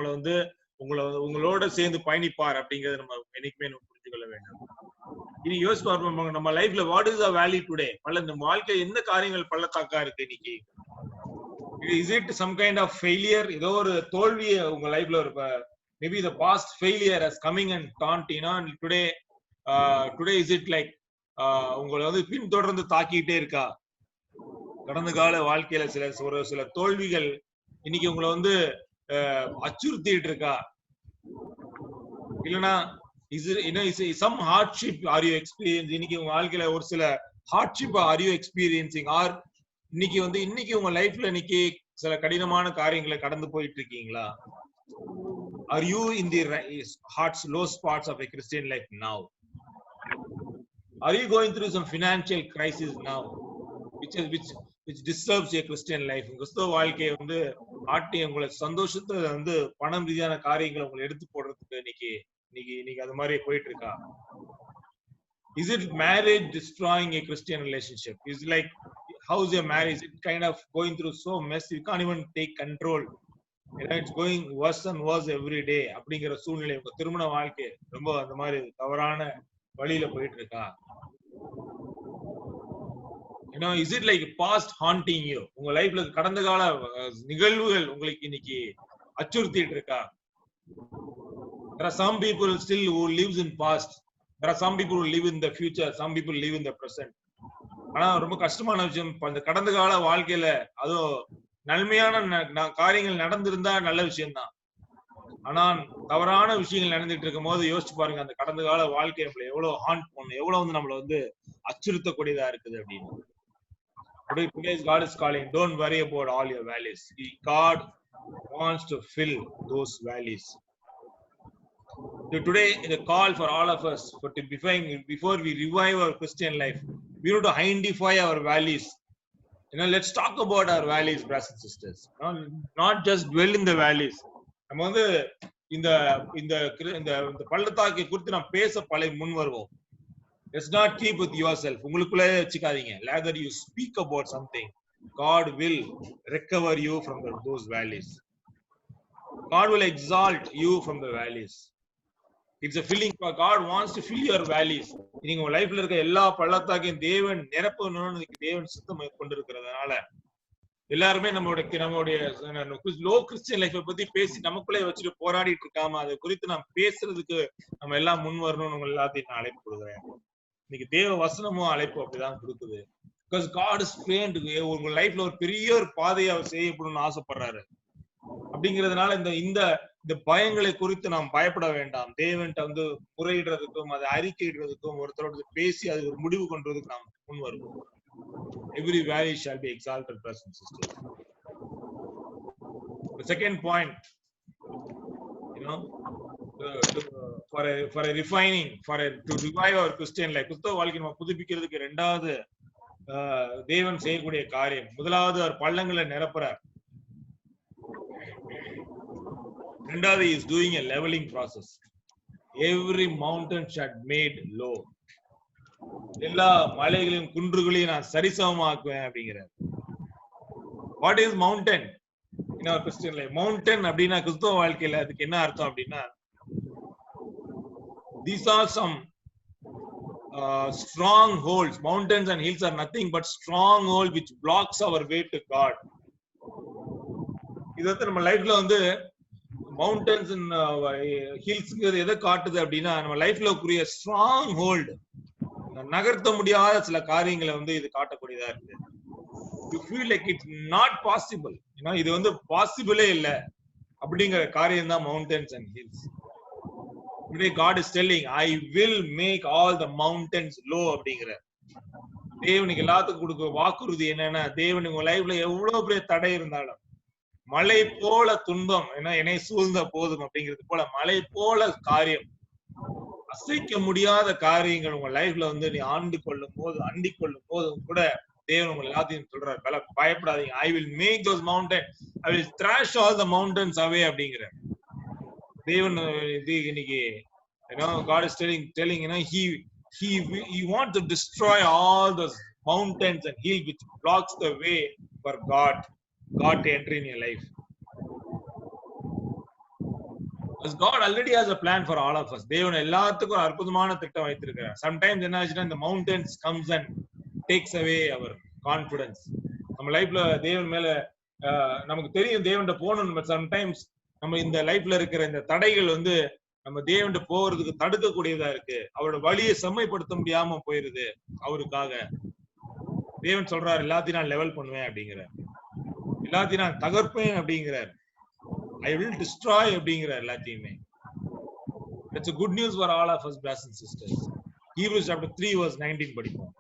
உங்களோட சேர்ந்து பயணிப்பார் அப்படிங்கறத நம்ம என்னைக்குமே புரிஞ்சு கொள்ள வேண்டும். இனி யோசிச்சு பார்ப்போம், நம்ம லைஃப்ல what is the value today? நம்ம வாழ்க்கை எந்த காரியங்கள் பள்ளத்தாக்கா இருக்கு இன்னைக்கு? Is it some kind of failure? ஏதோ ஒரு தோல்வி உங்க லைஃப்ல ஒரு maybe the past failure has coming and டான்டினா டுடே இஸ் இட் லைக் உங்களை பின்தொடர்ந்து தாக்கிட்டே இருக்கா? கடந்த கால வாழ்க்கையில சில தோல்விகள் இன்னைக்கு உங்களை அச்சுறுத்திட்டு இருக்கா? இல்லனா some hardship are you experiencing? இன்னைக்கு உங்க வாழ்க்கையில ஒரு சில hardship are you experiencing? Are இன்னைக்கு உங்க லைஃப்ல இன்னைக்கு சில கடினமான காரியங்களை கடந்து போயிட்டு இருக்கீங்களா? Are you in the low spots of a Christian life now? Are you going through some financial crisis now which disturbs your Christian life? கிறிஸ்தவ வாழ்க்கையை ஆட்டி உங்களை சந்தோஷத்தை பணம் ரீதியான காரியங்களை உங்களை எடுத்து போடுறதுக்கு இன்னைக்கு அது மாதிரி போயிட்டு இருக்கா? Is it marriage destroying a Christian relationship? Is like, how's your marriage? It kind of going through so messy, you can't even take control. It's going worse and worse every day. அப்படிங்கிற சூழ்நிலை உங்க திருமண வாழ்க்கை ரொம்ப அந்த மாதிரி தவறான வழியில போயிட்டு இருக்கா? Is it like past haunting you? உங்க லைஃப்ல கடந்த கால நிகழ்வுகள் உங்களுக்கு இன்னைக்கு அச்சுறுத்திட்டு இருக்கா? There are some people still who lives in past. There are some people who live in the future. Some people live in the present. ஆனா ரொம்ப கஷ்டமான விஷயம், அந்த கடந்த கால வாழ்க்கையில அதுவும் நன்மையான காரியங்கள் நடந்திருந்தா நல்ல விஷயம்தான். ஆனா தவறான விஷயங்கள் நடந்துட்டு இருக்கும் போது யோசிச்சு பாருங்க, அந்த கடந்த கால வாழ்க்கை நம்மள எவ்வளவு ஹாண்ட் பண்ணும், எவ்வளவு நம்மள அச்சுறுத்தக்கூடியதா இருக்குது அப்படின்னு. Today God is calling, don't worry about all your valleys. God wants to fill those valleys. So today the call for all of us before we revive our Christian life, we need to identify our valleys. Let's talk about our valleys, brothers and sisters. Not just dwell in the valleys. நம்ம இந்த பள்ளத்தாக்கை குறித்து நாம் பேச முன் வருவோம். Let's not keep with yourself. உங்களுக்குள்ளே வச்சுக்காதீங்க. Rather you speak about something. God will recover you from those valleys. God will exalt you from the valleys. It's a filling. God wants to fill your valleys. நீங்க உங்க லைஃப்ல இருக்க எல்லா பள்ளத்தாக்கையும் தேவன் நிரப்பணும்னு தேவன் சுத்தம் கொண்டிருக்கிறதுனால எல்லாருமே நம்மளுடைய லோ கிறிஸ்டியன் லைஃபை பத்தி பேசி நமக்குள்ளே வச்சுட்டு போராடிட்டு இருக்காம அதை குறித்து நாம் பேசுறதுக்கு நம்ம எல்லாம் முன் வரணும்னு உங்க எல்லாத்தையும் நான் அழைப்பு கொடுக்குறேன். இன்னைக்கு தேவ வசனமும் அழைப்பு அப்படிதான் கொடுக்குது. Because God is trained உங்க லைஃப்ல ஒரு பெரிய ஒரு பாதையை அவர் செய்யப்படணும்னு ஆசைப்படுறாரு. அப்படிங்கிறதுனால இந்த பயங்களை குறித்து நாம் பயப்பட வேண்டாம். தேவன்கிட்ட முறையிடுறதுக்கும் அதை அறிக்கையிடுறதுக்கும் ஒருத்தரோட பேசி அது ஒரு முடிவு கொண்டதுக்கு நாம் முன் வருவோம். Every valley shall be exalted, brothers and sisters. The second point, for a refining, to revive our Christian life, கிறிஸ்தவ வாழ்க்கை நம்ம புதுப்பிக்கிறதுக்கு இரண்டாவது தேவன் செய்யக்கூடிய காரியம், முதலாவது அவர் பள்ளங்களை நிரப்புறார். இரண்டாவது is doing a leveling process. Every mountain shall made low. எல்லா மலைகளையும் குன்றுகளையும் நான் சரிசமமாக்குவேன் அப்படிங்கிறார். What is mountain in our Christian life? Mountain அப்படின்னா கிறிஸ்தவ வாழ்க்கையில அதுக்கு என்ன அர்த்தம் அப்படின்னா, these are some strongholds. Mountains and hills are nothing but stronghold which blocks our way to God. இது நம்ம லைஃப்ல மவுண்டன்ஸ் அண்ட் ஹில்ஸ்ங்கிறது எதை காட்டுது அப்படின்னா, நம்ம லைஃப்ல கூடிய ஸ்ட்ராங் ஹோல்டு, நகர்த்த முடியாத சில காரியங்களை இது காட்டக்கூடியதா இருக்கு. You feel like it's not possible, இது பாசிபிளே இல்ல அப்படிங்கிற காரியம் தான் mountains and hills. Today God is telling, I will make all the mountains low அப்படிங்கிற தேவனுக்கு எல்லாத்துக்கும் கொடுக்க வாக்குறுதி என்னன்னா, தேவன் உங்க லைஃப்ல எவ்வளவு பெரிய தடை இருந்தாலும், மலை போல துன்பம் என்னை சூழ்ந்த போதும் அப்படிங்கிறது போல மலை போல காரியம் அசைக்க முடியாத காரியங்கள் உங்க லைஃப்ல வந்து நீ அண்டிக் கொள்ளும் போதும் கூட தேவன் உங்களை எல்லாத்தையும் சொல்றாரு, பயப்படாதீங்க, I will make those mountain, I will thrash all the mountains away அப்படிங்கிற தேவன். இது இன்னைக்கு God is telling he wants to destroy all those mountains and hills which blocks the way for God to enter in your life. Because God already has a plan for all of us. தேவன் எல்லாத்துக்கும் ஒரு அற்புதமான திட்டம் வைத்திருக்கிறார். Sometimes என்ன ஆச்சுன்னா இந்த mountains comes and takes away our confidence. நம்ம லைஃப்ல தேவன் மேல நமக்கு தெரியும் தேவன்கிட்ட போகணும், பட் சம்டைம்ஸ் நம்ம இந்த லைஃப்ல இருக்கிற இந்த தடைகள் வந்து நம்ம தேவன்கிட்ட போறதுக்கு தடுக்கக்கூடியதா இருக்கு. அவரோட வழியை செம்மைப்படுத்த முடியாம போயிருது. அவருக்காக தேவன் சொல்றாரு, எல்லாத்தையும் நான் லெவல் பண்ணுவேன் அப்படிங்கிறார், எல்லாத்தையும் நான் தகர்ப்பேன் அப்படிங்கிறார், I will destroy அப்படிங்கிறார் எல்லாத்தையுமே. That's a good news for all of us, brothers and sisters. Hebrews chapter 3 verse 19 படிப்போம்.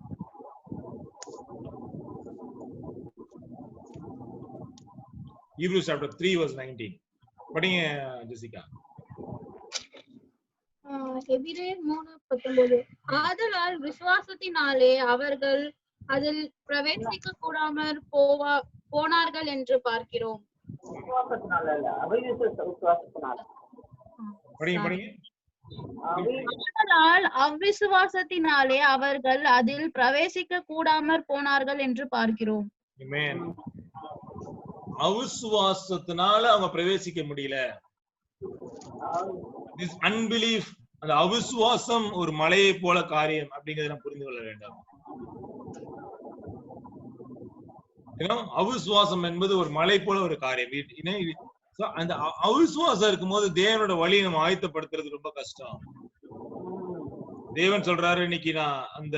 Hebrews chapter 3 verse 19 படிங்க ஜெசிகா. எபிரேயர் 3:19 ஆதலால் விசுவாசத்தினாலே அவர்கள் அதில் பிரவேசிக்க கூடாமற் போனார்கள் என்று பார்க்கிறோம். ஆதலால் அவ்விசுவாசத்தினாலே அவர்கள் அதில் பிரவேசிக்க கூடாமற் போனார்கள் என்று பார்க்கிறோம். அவிசுவாசத்தினால அவங்க பிரவேசிக்க முடியல. This unbelief, அந்த அவிசுவாசம் ஒரு மலையை போல காரியம் அப்படிங்கறத நம்ம புரிந்து கொள்ள வேண்டும். அவிசுவாசம் என்பது ஒரு மலை போல ஒரு காரியம். அந்த அவிசுவாசம் இருக்கும்போது தேவனோட வழியை நம்ம ஆயத்தப்படுத்துறது ரொம்ப கஷ்டம். தேவன் சொல்றாரு, இன்னைக்கு நான் அந்த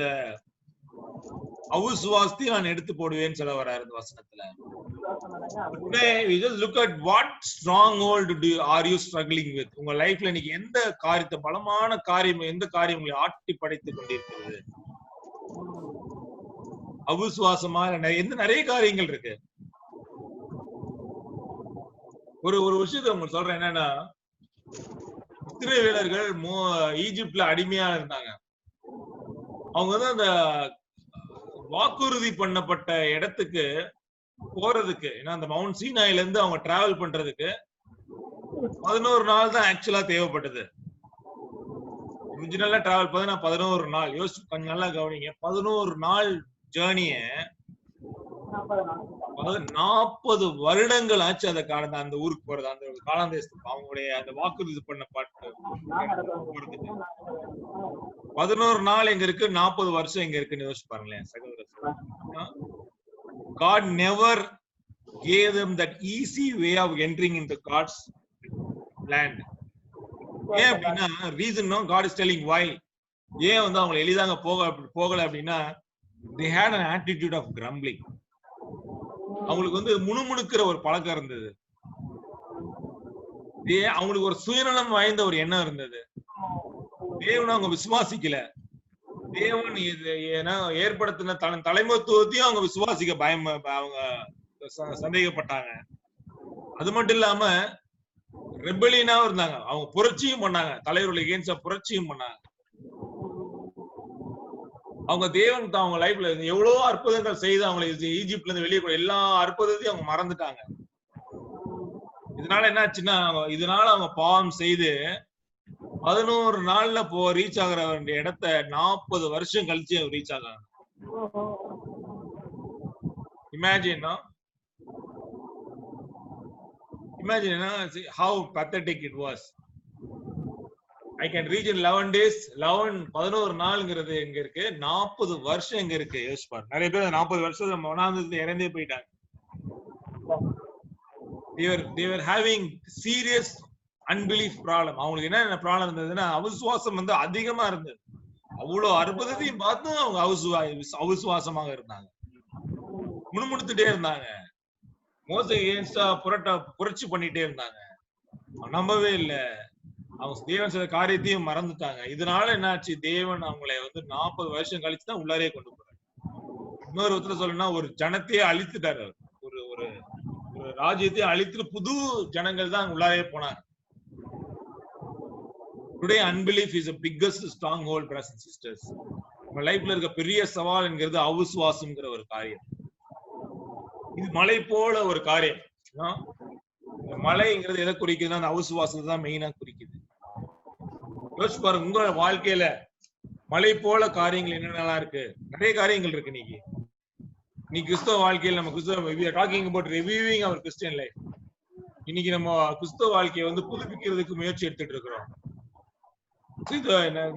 அவிசுவாசத்தை நான் எடுத்து போடுவேன்னு சொல்ல வர்றாரு இந்த வசனத்துல. Today we just look at what stronghold are you struggling with. உங்க லைஃப்ல இன்னைக்கு எந்த காரியத்தை, பலமான காரியம், எந்த காரியம் உங்களை ஆட்டி படைத்துக் கொண்டிருக்கிறது? அவிசுவாசமா நிறைய காரியங்கள் இருக்கு. ஒரு விஷயத்தை உங்களுக்கு சொல்றேன், என்னன்னா இஸ்ரவேலர்கள் ஈஜிப்ட்ல அடிமையா இருந்தாங்க. அவங்க வந்து அந்த வாக்குறுதி பண்ணப்பட்ட இடத்துக்கு போறதுக்கு, ஏன்னா அந்த மவுண்ட் சீனாயில இருந்து அவங்க டிராவல் பண்றதுக்கு 11 நாள் தான் ஆக்சுவலா தேவைப்பட்டது. ஒரிஜினலா டிராவல் 11 நாள். யோசிச்சு கொஞ்சம் நல்லா கவனிங்க. 11 நாள் ஜேர்னிய 40 வருடங்கள் ஆச்சு அதை கடந்த அந்த ஊருக்கு போறது, அந்த காலாந்தேசத்துக்கு, அவங்களுடைய அந்த வாக்குறுதி பண்ண பாட்டு போறதுக்கு. 11 நாள் எங்க இருக்கு, 40 வருஷம் எங்க இருக்குன்னு யோசிச்சு பாருங்களேன் சகோதரர். God never gave them that easy way of entering into God's land. ஏன் அப்படின்னா reason God is telling why. ஏன் வந்து அவங்க எளிதாக போகல அப்படின்னா they had an attitude of grumbling. அவங்களுக்கு வந்து முணுமுணுக்கிற ஒரு பழக்கம் இருந்தது. அவங்களுக்கு ஒரு சுயநலம் வாய்ந்த ஒரு எண்ணம் இருந்தது. தேவனை அவங்க விசுவாசிக்கல. தேவன் ஏற்படுத்தின தலைமைத்துவத்தையும் அவங்க விசுவாசிக்க அவங்க சந்தேகப்பட்டாங்க. அது மட்டும் இல்லாம ரெபெலியனாவும் இருந்தாங்க. அவங்க புரட்சியும் பண்ணாங்க, தலைவர்களுக்கு எகென்ஸ்டா புரட்சியும் பண்ணாங்க. அவங்க தேவன் அவங்க லைஃப்ல எவ்வளவு அற்புதங்கள் செய்து அவங்களை ஈஜிப்ட்ல இருந்து வெளியே எல்லா அற்புதத்தையும் அவங்க மறந்துட்டாங்க. இதனால என்னாச்சுன்னா, இதனால அவங்க பாவம் செய்து 11 நாள்ல ரீச் ஆகிற வேண்டிய இடத்த 40 வருஷம் கழிச்சு ரீச் ஆகாங்க. Imagine how pathetic it was. I can reach in 11 days. 11 நாள்ங்கிறது எங்க இருக்கு, 40 வருஷம் எங்க இருக்கு யோசிப்பாரு. நிறைய பேர் 40 வருஷம் மனாந்தத்துல இறந்தே போயிட்டாங்க. They were having serious unbelief problem. அவங்களுக்கு என்ன ப்ராப்ளம் இருந்ததுன்னா, அவிசுவாசம் வந்து அதிகமா இருந்தது. அவ்வளவு அற்புதத்தையும் பார்த்தும் அவங்க அவிசுவாசமாக இருந்தாங்க, முணுமுணுத்துட்டே இருந்தாங்க, மோசே ஏன்ஸ்டா புரட்சி பண்ணிட்டே இருந்தாங்க. நம்பவே இல்லை. அவங்க தேவன் சில காரியத்தையும் மறந்துட்டாங்க. இதனால என்னாச்சு, தேவன் அவங்களை வந்து 40 வருஷம் கழிச்சுதான் உள்ளாரே கொண்டு போறாரு. இன்னொரு விதத்துல சொல்லணும்னா, ஒரு ஜனத்தையே அழித்துட்டாரு. ஒரு ஒரு ராஜ்யத்தையே அழித்துட்டு புது ஜனங்கள் தான் உள்ளாரே போனாங்க. Today unbelief is the biggest stronghold, brothers and sisters. நம்ம லைஃப்ல இருக்க பெரிய சவால் என்கிறது அவிசுவாசம்ங்கிற ஒரு காரியம். இது மலை போல ஒரு காரியம். மலைங்கிறது எதை குறிக்குதுன்னா அந்த அவிசுவாசத்தை தான் மெயினா குறிக்குது. யோசிச்சு பாருங்க, உங்க வாழ்க்கையில மலை போல காரியங்கள் என்னென்னலாம் இருக்கு. நிறைய காரியங்கள் இருக்கு. நீ கிறிஸ்தவ வாழ்க்கையில் நம்ம கிறிஸ்தவ talking about reviewing our Christian life. இன்னைக்கு நம்ம கிறிஸ்தவ வாழ்க்கையை வந்து புதுப்பிக்கிறதுக்கு முயற்சி எடுத்துட்டு இருக்கிறோம்.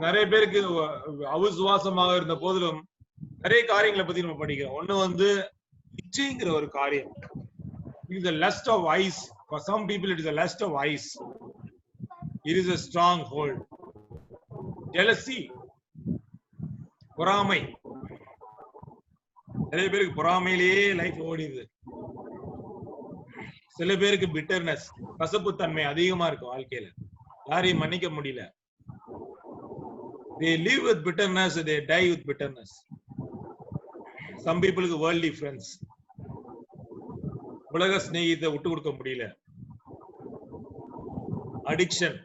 நிறைய பேருக்கு அவிசுவாசமாக இருந்த போதிலும் நிறைய காரியங்களை பத்தி நம்ம படிக்கிறோம். ஒண்ணு வந்து இச்சைங்கிற ஒரு காரியம். It is a lust of eyes. For some people it is a lust of eyes. It is a stronghold. Jealousy, பொறாமை. நிறைய பேருக்கு பொறாமையிலேயே லைஃப் ஓடிது. சில பேருக்கு பிட்டர்னஸ், கசப்பு தன்மை அதிகமா இருக்கும் வாழ்க்கையில. யாரையும் மன்னிக்க முடியல. They live with bitterness, they die with bitterness. Some people க்கு worldly friends. உலக ஸ்நேகிதத்தை விட்டு கொடுக்க முடியல. அடிக்ஷன்,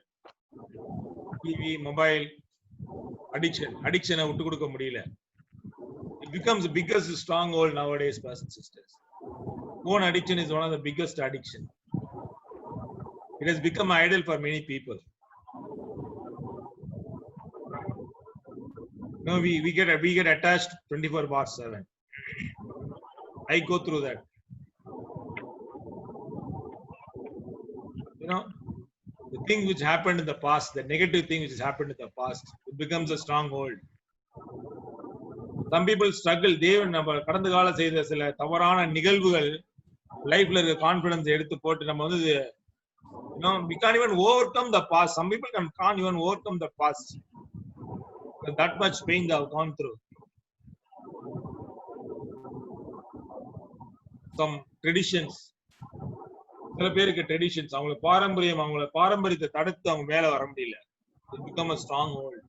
டிவி, மொபைல் அடிக்ஷனை விட்டு கொடுக்க முடியல. It becomes the biggest stronghold nowadays, brothers and sisters. Phone addiction is one of the biggest addiction. It has become an idol for many people. No, we get attached 24/7. I go through that. You know, the things which happened in the past, the negative thing which has happened in the past, it becomes a stronghold. Some people struggle. தேவன் நம்ம கடந்த கால செய்த சில தவறான நிகழ்வுகள் லைஃப்ல இருக்க கான்ஃபிடன்ஸ் எடுத்து போட்டு நம்ம வந்து we can't even overcome the past. Some people can't even overcome the past. That much pain they have gone through. Some traditions, சில பேருக்கு ட்ரெடிஷன்ஸ், அவங்களுக்கு பாரம்பரியம், அவங்கள பாரம்பரியத்தை தடுத்து அவங்க மேல வர முடியல. It become a stronghold.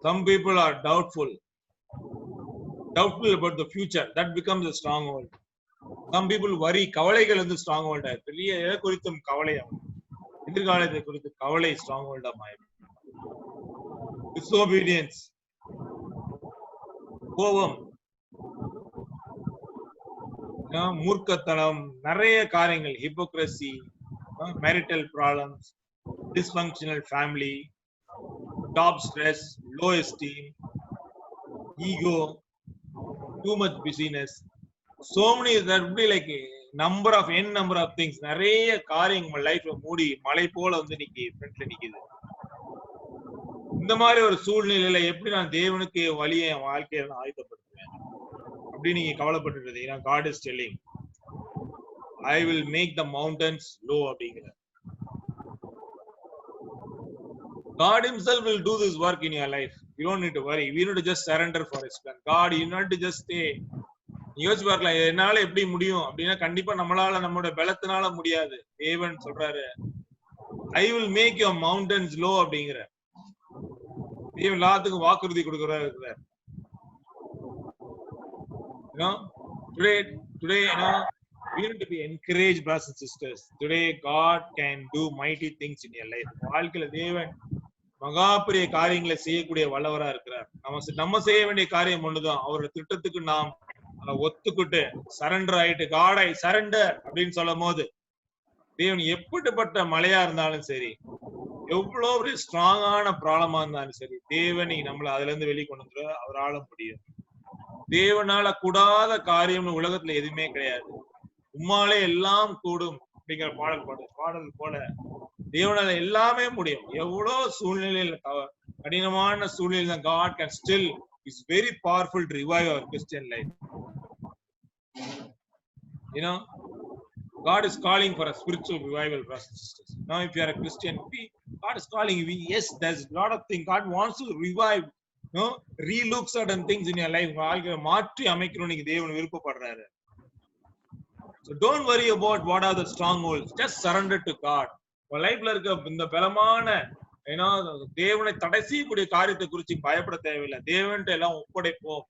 Some people are doubtful about the future. That becomes a stronghold. Some people worry. கவலைகள் வந்து stronghold. பெரிய எதை குறித்தும் கவலை, எதிர்காலத்தை குறித்து கவலை stronghold ஆயிடும். Disobedience, கோபம், மூர்க்கத்தனம், நிறைய காரியங்கள், hypocrisy, marital problems, dysfunctional family, job stress, low esteem, ego, too much busyness. So many, that would be like a number of things. நிறைய காரியங்கள் லைஃப்ல மூடி மலை போல வந்து இன்னைக்கு ஃப்ரண்ட்ல நிக்குது. இந்த மாதிரி ஒரு சூழ்நிலையில எப்படி நான் தேவனுக்கு வழியை என் வாழ்க்கையை நான் ஆயத்தப்படுத்துவேன் அப்படி நீங்க கவலைப்பட்டு இருந்தீங்கன்னா, God is telling, I will make the mountains low அப்படிங்கிற. God himself will do this work in your life. You don't need to worry. We need to just surrender for his plan. God, you need to just stay. யோசிச்சு பார்க்கலாம், என்னால எப்படி முடியும் அப்படின்னா கண்டிப்பா நம்மளால, நம்மளோட பலத்தினால முடியாது. தேவன் சொல்றாரு, I will make your mountains low அப்படிங்கிற. தேவன் எல்லாத்துக்கும் வாக்குறுதி கொடுக்கிறார். Today, we need to be encouraged, brothers and sisters. Today, God can do mighty things in your life. வாழ்க்கையில தேவன் மகா பெரிய காரியங்களை செய்யக்கூடிய வல்லவரா இருக்கிறார். நம்ம செய்ய வேண்டிய காரியம் ஒண்ணுதான், அவரோட திட்டத்துக்கு நாம் ஒத்துக்கிட்டு சரண்டர் ஆயிட்டு, God I surrender அப்படின்னு சொல்லும் போது, தேவன் எப்படிப்பட்ட மழையா இருந்தாலும் சரி, எவ்வளவு ஒரு ஸ்ட்ராங்கான ப்ராப்ளமா இருந்தாலும் சரி, தேவன் நம்மள அதுல இருந்து வெளிக்கொண்டு வந்து அவரால முடியும். தேவனால கூடாத காரியம்னு உலகத்துல எதுவுமே கிடையாது. உம்மாலே எல்லாம் கூடும் அப்படிங்கிற பாடல் போல தேவனால எல்லாமே முடியும். எவ்வளவு சூழ்நிலையில, கடினமான சூழ்நிலையில God can still is very powerful to revive our Christian life. God is calling for a spiritual revival, brothers and sisters. Now, if you are a Christian, God is calling you. Yes, there's a lot of things. God wants to revive, relook certain things in your life. மாற்றி அமைக்கணும் நீங்க தேவன் விருப்பப்படுறாரு. So don't worry about what are the strongholds. Just surrender to God. உங்க லைஃப்ல இருக்க இந்த பலமான தேவனை தடை செய்யக்கூடிய காரியத்தை குறித்து பயப்பட தேவையில்லை. தேவன்கிட்ட எல்லாம் ஒப்படைப்போம்.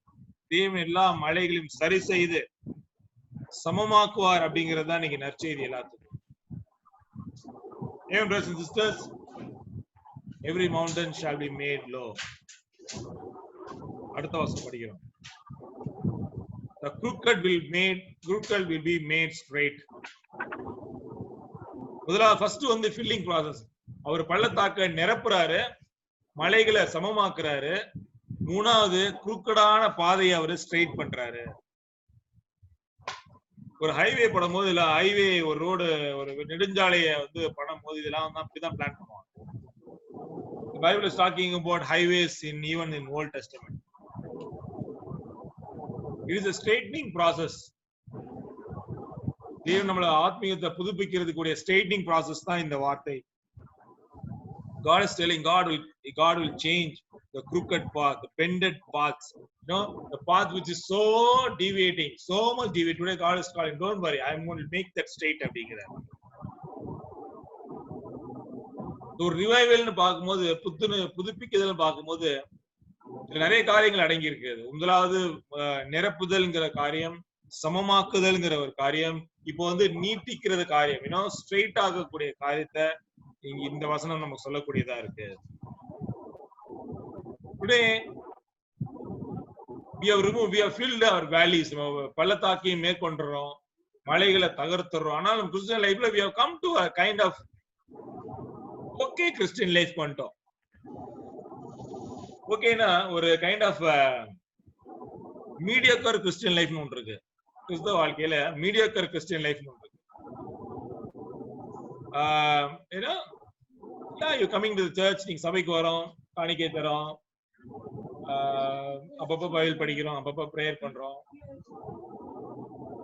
தேவன் எல்லா மலைகளையும் சரி செய்து சமமாக்குவார் அப்படிங்கறதுதான் இன்னைக்கு நற்செய்தி எல்லாத்துக்கும். Brothers and sisters, every mountain shall be made low. அடுத்த வசனம் படிக்கிறோம். The crooked will be made straight. முதலாவது ஃபர்ஸ்ட் வந்து ஃபில்லிங் ப்ராசஸ். அவர் பள்ளத்தாக்க நிரப்புறாரு, மலைகளை சமமாக்குறாரு. மூணாவது குறுக்கடான பாதையை அவரு ஸ்ட்ரெயிட் பண்றாரு. ஒரு ஹைவே படும்போது இல்ல ஹைவே ஒரு ரோடு ஒரு நெடுஞ்சாலையை வந்து பண்ணும்போது இதெல்லாம் வந்து அப்படிதான் பிளான் பண்ணுவாங்க. The Bible is talking about highways even in Old Testament. It is a straightening process. தேவன் நம்மள ஆத்மீகத்தை புதுப்பிக்கிறதுக்கு கூடிய straightening process தான் இந்த வார்த்தை. God is telling God will change the crooked path, the bended paths. You know, the path which is so deviating, so much deviating. Today God is calling, don't worry, I am going to make that straight அப்படிங்கிறார். ஒரு ரிவைவல்னு பார்க்கும்போது புதுப்பிக்குதல்னு பார்க்கும்போது நிறைய காரியங்கள் அடங்கி இருக்குது. முதலாவது நிரப்புதல்ங்கிற காரியம், சமமாக்குதல்ங்கிற ஒரு காரியம், இப்போ வந்து நீட்டிக்கிறது காரியம், இன்னும் ஸ்ட்ரெயிட் ஆகக்கூடிய காரியத்தை இந்த வசனம் நமக்கு சொல்லக்கூடியதா இருக்கு. Today we have filled our valleys. பள்ளத்தாக்கையும் மேற்கொண்டுறோம், மலைகளை தகர்த்துறோம். ஆனாலும் கிறிஸ்டியன் லைஃப்ல we have come to a kind of okay Christian life பண்ணிட்டோம். ஓகேனா ஒரு கைண்ட் ஆஃப் மீடியோக்கர் கிறிஸ்டியன் லைஃப்னு ஒன்று இருக்கு. கிறிஸ்தவ வாழ்க்கையில மீடியோக்கர் கிறிஸ்டியன் லைஃப்னு ஒன்று இருக்கு. ஏன்னா யூ கமிங் டு சர்ச், நீங்க சபைக்கு வரோம், காணிக்கை தரோம், அப்பப்ப பைபிள் படிக்கிறோம், அப்பப்ப பிரேயர் பண்றோம்.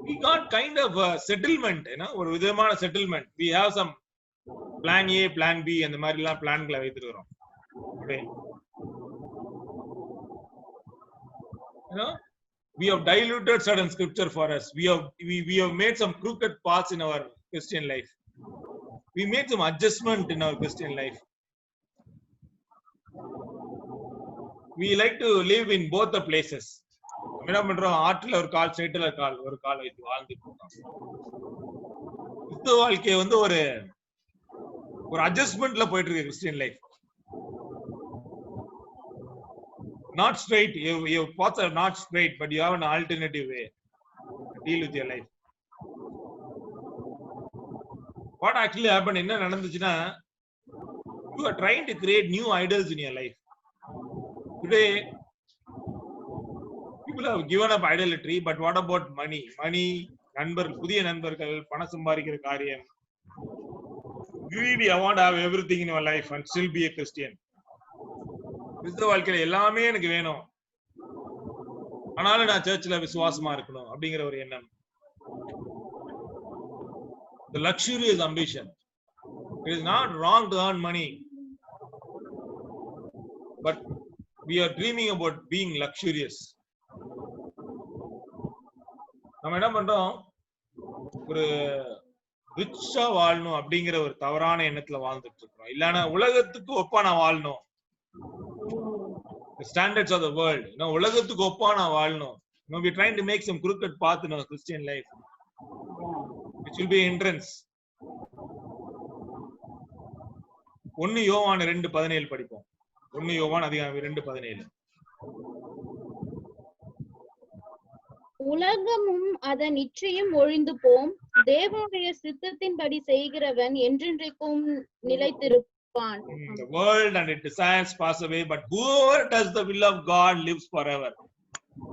we got kind of a settlement, ஒரு விதமான settlement. we have some plan A, plan B அந்த மாதிரி எல்லாம் பிளான்களை வைத்திருக்கிறோம். We have diluted certain scripture for us. We have made some crooked paths in our Christian life. We made some adjustment in our Christian life. We like to live in both the places. என்ன பண்றோம், ஆற்றுல ஒரு கால், சேட்டுல ஒரு கால் வைத்து வாழ்ந்துட்டு இருக்கோம். கிறிஸ்தவ வாழ்க்கை வந்து ஒரு அட்ஜஸ்ட்மெண்ட்ல போயிட்டு இருக்கு Christian life. Not straight, your paths are not straight, but you have an alternative way to deal with your life. What actually happened, என்ன நடந்துச்சுன்னா, you are trying to create new idols in your life. Today people have given up idolatry, but what about money? புதிய நண்பர்கள், பணம் சம்பாதிக்கிற காரியம். Greedy, I want to have everything in your life and still be a Christian. கிறிஸ்தவ வாழ்க்கையில எல்லாமே எனக்கு வேணும், ஆனாலும் நான் சர்ச்சில் விசுவாசமா இருக்கணும் அப்படிங்கிற ஒரு எண்ணம். The luxurious ambition. It is not wrong to earn money, but we are dreaming about being luxurious. நம்ம என்ன பண்றோம், ஒரு ரிச்சா வாழணும் அப்படிங்கிற ஒரு தவறான எண்ணத்துல வாழ்ந்துட்டு இருக்கோம். இல்லன்னா உலகத்துக்கு ஒப்பா நான் வாழணும், the standards of the world, உலகத்துக்கு ஒப்பா நான் வாழணும். We are trying to make some crooked path in our Christian life, which will be hindrance. 1 யோவான் 2:17 படிப்போம். 1 யோவான் அதிகாரம் 2:17. உலகமும் அதன் நிச்சயம் ஒழிந்து போம், தேவனுடைய சித்தத்தின்படி செய்கிறவன் என்றென்றைக்கும் நிலைத்திருப்பான். The world and its desires pass away, but whoever does the will of God lives forever.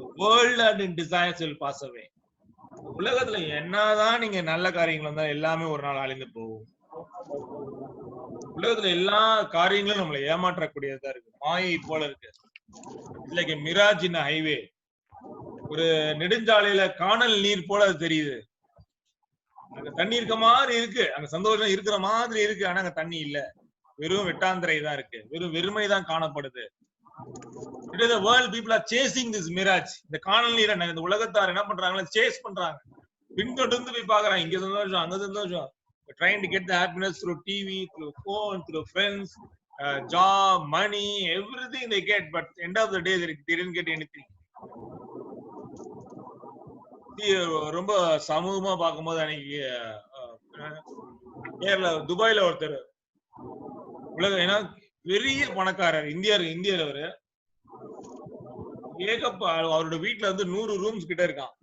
The world and its desires will pass away. உலகத்துல என்னதான் நீங்க நல்ல காரியங்கள் வந்தா எல்லாமே ஒரு நாள் அழிந்து போகும். உலகத்துல எல்லா காரியங்களும் நம்மளை ஏமாற்றக்கூடியதா இருக்கு, மாயை போல இருக்கு. It's like a mirage in a highway. ஒரு நெடுஞ்சாலையில காணல் நீர் போல அது தெரியுது. அங்க தண்ணி இருக்க மாதிரி இருக்கு, அங்க சந்தோஷம் இருக்கிற மாதிரி இருக்கு, ஆனா அங்க தண்ணி இல்ல, வெறும் வெட்டாந்திரை தான் இருக்கு, வெறும் வெறுமை தான் காணப்படுது. Today the world people are chasing this mirage. இந்த காணல் நீரை இந்த உலகத்தார் என்ன பண்றாங்க, சேஸ் பண்றாங்க, பின்தொடர்ந்து போய் பாக்குறாங்க. இங்க சந்தோஷம், அங்க சந்தோஷம். Trying to get the happiness through TV, through phone, through friends, job, money, everything they get, but end of the day they didn't get anything. ரொம்ப சமூகமா பார்க்கும்போது அன்னைக்கு கேரளா துபாயில ஒருத்தர் உலக, ஏன்னா பெரிய பணக்காரர், இந்தியர் அவரு. அவரோட வீட்டுல வந்து 100 ரூம்ஸ் கிட்ட இருக்கான்.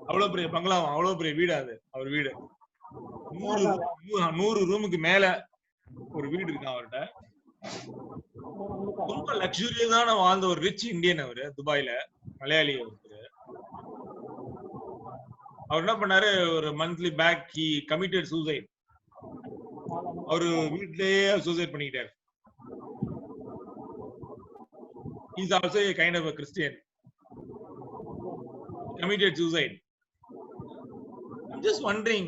அவ்வளவு பெரிய பங்களாவும், அவ்வளவு பெரிய வீடு அது அவர் வீடு. 100 ரூமுக்கு மேல ஒரு வீடு இருக்கான் அவர்கிட்ட. ரொம்ப லக்ஸுரியஸான வாழ்ந்த ஒரு ரிச் இந்தியன் அவரு, துபாயில மலையாளி ஒருத்தர். அவர் என்ன பண்ணாரு, ஒரு monthly pack he committed suicide. அவரு வீட்லயே suicide பண்ணிக்கிட்டாரு. He is also a kind of a Christian. Committed suicide. I'm just wondering,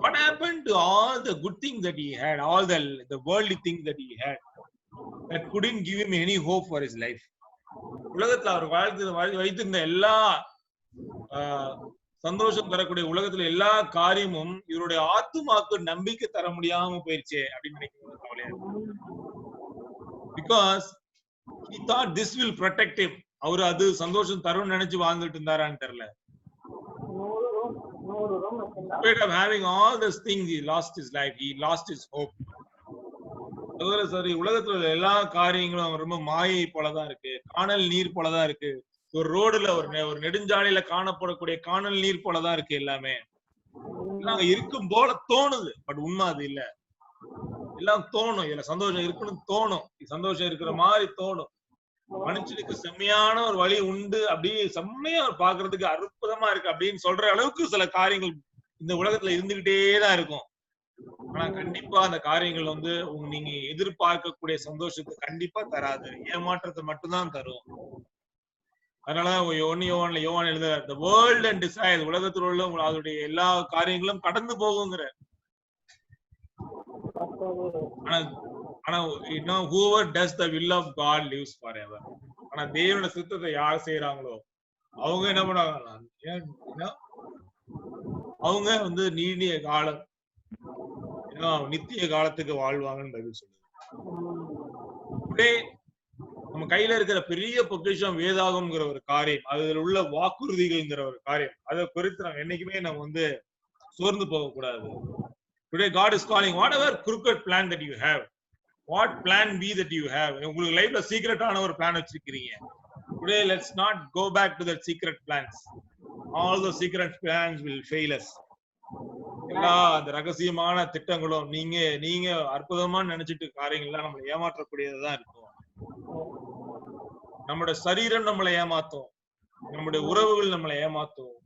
what happened to all the good things that he had, all the worldly things that he had, that couldn't give him any hope for his life? உலகத்துல அவர் வைத்திருந்த எல்லா சந்தோஷம் தரக்கூடிய உலகத்துல எல்லா காரியமும் இவருடைய ஆத்துமாக்கு நம்பிக்கை தர முடியாம போயிருச்சு அப்படின்னு நினைக்கிறது கவலையா. Because he thought this will protect him. அவரு அது சந்தோஷம் தரும்னு நினைச்சு வாழ்ந்துட்டு இருந்தாரான்னு தெரியல. Instead of having all these things, he lost his life. He lost his hope. அதுல சரி, உலகத்துல எல்லா காரியங்களும் ரொம்ப மாயை போலதான் இருக்கு, காணல் நீர் போலதான் இருக்கு. ஒரு ரோடுல ஒரு நெடுஞ்சாலையில காணப்படக்கூடிய காணல் நீர் போலதான் இருக்கு. எல்லாமே எல்லாம் இருக்கும் போல தோணுது, பட் உண்மை அது இல்ல. எல்லாம் தோணும், இதுல சந்தோஷம் இருக்குன்னு தோணும், சந்தோஷம் இருக்கிற மாதிரி தோணும். மனுஷனுக்கு செம்மையான ஒரு வழி உண்டு, அப்படியே செம்மையா பாக்குறதுக்கு அற்புதமா இருக்கு அப்படின்னு சொல்ற அளவுக்கு சில காரியங்கள் இந்த உலகத்துல இருந்துகிட்டேதான் இருக்கும். ஆனா கண்டிப்பா அந்த காரியங்கள் வந்து நீங்க எதிர்பார்க்கக்கூடிய சந்தோஷத்தை கண்டிப்பா தராது, ஏமாற்றத்தை மட்டும்தான் தரும். அதனாலதான் யோவான் எழுதுறார், the world and desire, உலகத்தில் உள்ள அதனுடைய எல்லா காரியங்களும் கடந்து போகுங்கிற. ஆனா whoever does the will of God lives forever. ஆனா தேவனோட சித்தத்தை யார் செய்யறாங்களோ அவங்க என்ன பண்ணாங்க, அவங்க வந்து நீடிய காலம், நித்திய காலத்துக்கு வாழ்வாங்கன்னு பதில் சொல்லுது. நம்ம கையில இருக்கிற பெரிய பொக்கிஷம் வேதாகம்ங்கிற ஒரு காரியம், அதுல உள்ள வாக்குறுதிகள்ங்கிற ஒரு காரியம், அதை குறித்து நம்ம என்னைக்குமே நம்ம வந்து சோர்ந்து போக கூடாது. Today God is calling whatever crooked plan that you have, what plan B that you have, உங்களுக்கு லைஃப்ல சீக்ரெட்டான ஒரு பிளான் வச்சிருக்கீங்க. Today let's not go back to that secret plans. All the secret plans will fail us. எல்லா அந்த ரகசியமான திட்டங்களும் நீங்க அற்புதமா நினைச்சிட்டு காரியங்கள்லாம் நம்மளை ஏமாற்றக்கூடியதுதான் இருக்கும். நம்முடைய சரீரம் நம்மளை ஏமாத்தும், நம்முடைய உறவுகள் நம்மளை ஏமாத்தும்,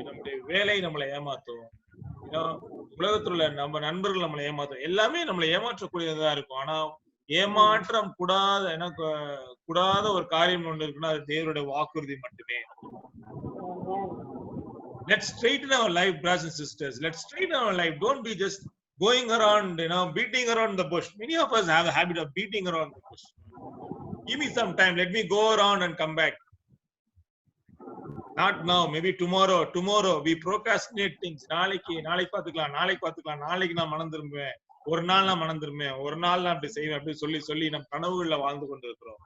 நம்முடைய வேலை நம்மளை ஏமாத்தும், உலகத்துல உள்ள நம்ம நண்பர்கள் நம்மளை ஏமாத்தும், எல்லாமே நம்மளை ஏமாற்றக்கூடியதா இருக்கும். ஆனா ஏமாற்றம் கூடாத ஒரு காரியம் ஒன்று இருக்குன்னா அது தேவனுடைய வாக்குறுதி மட்டுமே. Let's straighten our life, brothers and sisters. Let's straighten our life. Don't be just going around, beating around the bush. Many of us have a habit of beating around the bush. Give me some time. Let me go around and come back. Not now. Maybe tomorrow. Tomorrow. We procrastinate things. நாளைக்கு பாத்துக்கலாம். நாளைக்கு நான் மனம் திரும்புவேன். ஒரு நாள் நான் மனம் திரும்புவேன். ஒரு நாள் நான் அப்படி செய்வேன். அப்படி சொல்லி நம் கனவுகள்ல வாழ்ந்து கொண்டு இருக்கிறோம்.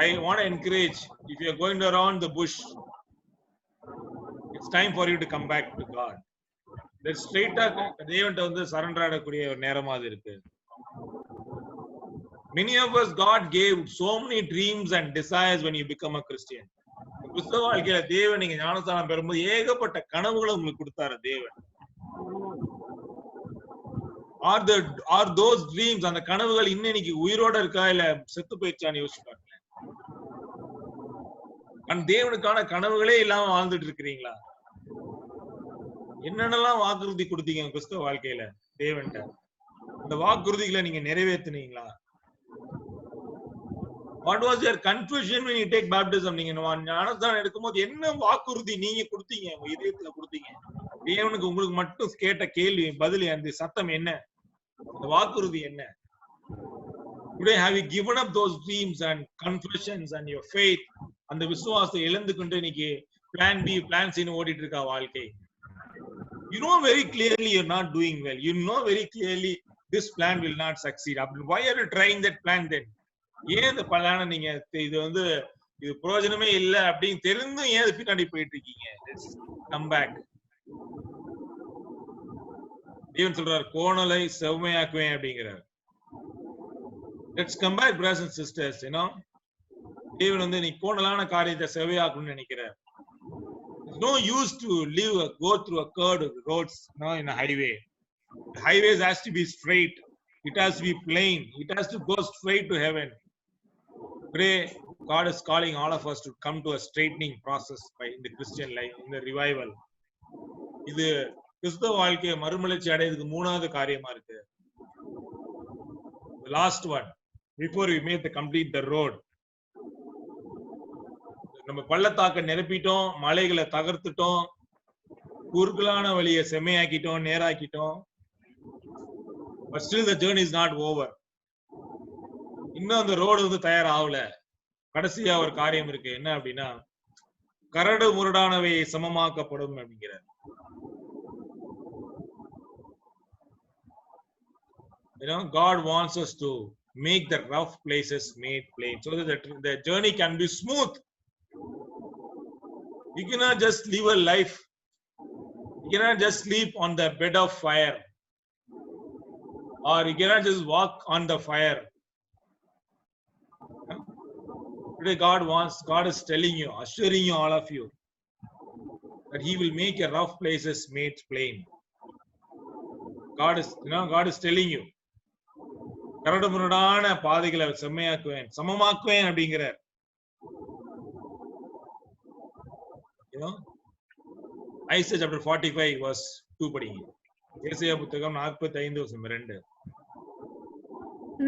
I want to encourage, if you are going around the bush, it's time for you to come back to God. Let's straight up தேவன்ட்ட வந்து சரண்டர் ஆகக்கூடிய ஒரு நேரமா அது இருக்கு. Many of us, God gave so many dreams and desires when you become a Christian. கிறிஸ்தவ வாழ்க்கையில தேவன் நீங்க ஞானஸ்தானம் பெறும்போது ஏகப்பட்ட கனவுகளை உங்களுக்கு கொடுத்தாரு தேவன். Are those dreams, அந்த கனவுகள் இன்னைக்கு உயிரோட இருக்கா இல்ல செத்து போயிடுச்சான்னு யோசிச்சு பாருங்க. தேவனுக்கான கனவுகளே இல்லாம வாழ்ந்துட்டு இருக்கிறீங்களா? என்னென்னலாம் வாக்குறுதி கொடுத்தீங்க கிறிஸ்தவ வாழ்க்கையில தேவன்ட்ட? அந்த வாக்குறுதிகளை நீங்க நிறைவேற்றினீங்களா? What was your confusion when you take baptism? நீங்க ஞானஸ்தானம் எடுக்கும்போது என்ன வாக்குறுதி நீங்க கொடுத்தீங்க, உங்க இதயத்துல கொடுத்தீங்க? தேவனுக்கு உங்களுக்கு மட்டும் கேட்ட கேள்வி பதில், அந்த சத்தம் என்ன, அந்த வாக்குறுதி என்ன? Today have you given up those dreams and confessions and your faith? அந்த விசுவாசத்தை இழந்து கொண்டு இன்னைக்கு plan B, plan C ன்னு ஓடிட்டு இருக்கா வாழ்க்கை. You know very clearly you're not doing well. You know very clearly this plan will not succeed. Why are you trying that plan then? ஏன் இந்த பிளான நீங்க இது பிரயோஜனமே இல்லை அப்படின்னு தெரிந்தும் ஏன் பின்னாடி போயிட்டு இருக்கீங்க? Come back. தேவன் சொல்றார் கோணலை செவ்மையாக்குவேன் அப்படிங்கிறார். Let's compare brothers and sisters, you know. தேவன் வந்து நீ கோணலான காரியத்தை செவ்வையாக்கணும்னு நினைக்கிறார். There's no use to go through a curved roads, you know, in a highway. The highways has to be straight. It has to be plain. It has to go straight to heaven. Pray, God is calling all of us to come to a straightening process in the Christian life, in the revival. இது கிறிஸ்தவ வாழ்க்கையை மறுமலர்ச்சி அடையறதுக்கு மூணாவது காரியமா இருக்கு. The last one, before we make the complete the road. நம்ம பள்ளத்தாக்க நிரப்பிட்டோம், மலைகளை தகர்த்துட்டோம், குறுகலான வழியை செம்மையாக்கிட்டோம், நேராக்கிட்டோம். But still the journey is not over. இன்னும் அந்த ரோடு வந்து தயாராகல. கடைசியா ஒரு காரியம் இருக்கு. என்ன அப்படின்னா கரடு முரடானவை சமமாக்கப்படும் அப்படிங்கிறார். You know, God wants us to make the rough places made plain so that the journey can be smooth. You cannot just live a life. You cannot just sleep on the bed of fire. Or you cannot just walk on the fire. Today God is telling you, assuring you, all of you, that He will make your rough places made plain. God is telling you, கரடு முரடான பாதைகளை செம்மையாக்குவேன், சமமாக்குவேன் அப்படிங்கிறார். You know, Isaiah chapter 45 verse 2 படிங்க. ஏசாயா புத்தகம் 45:2.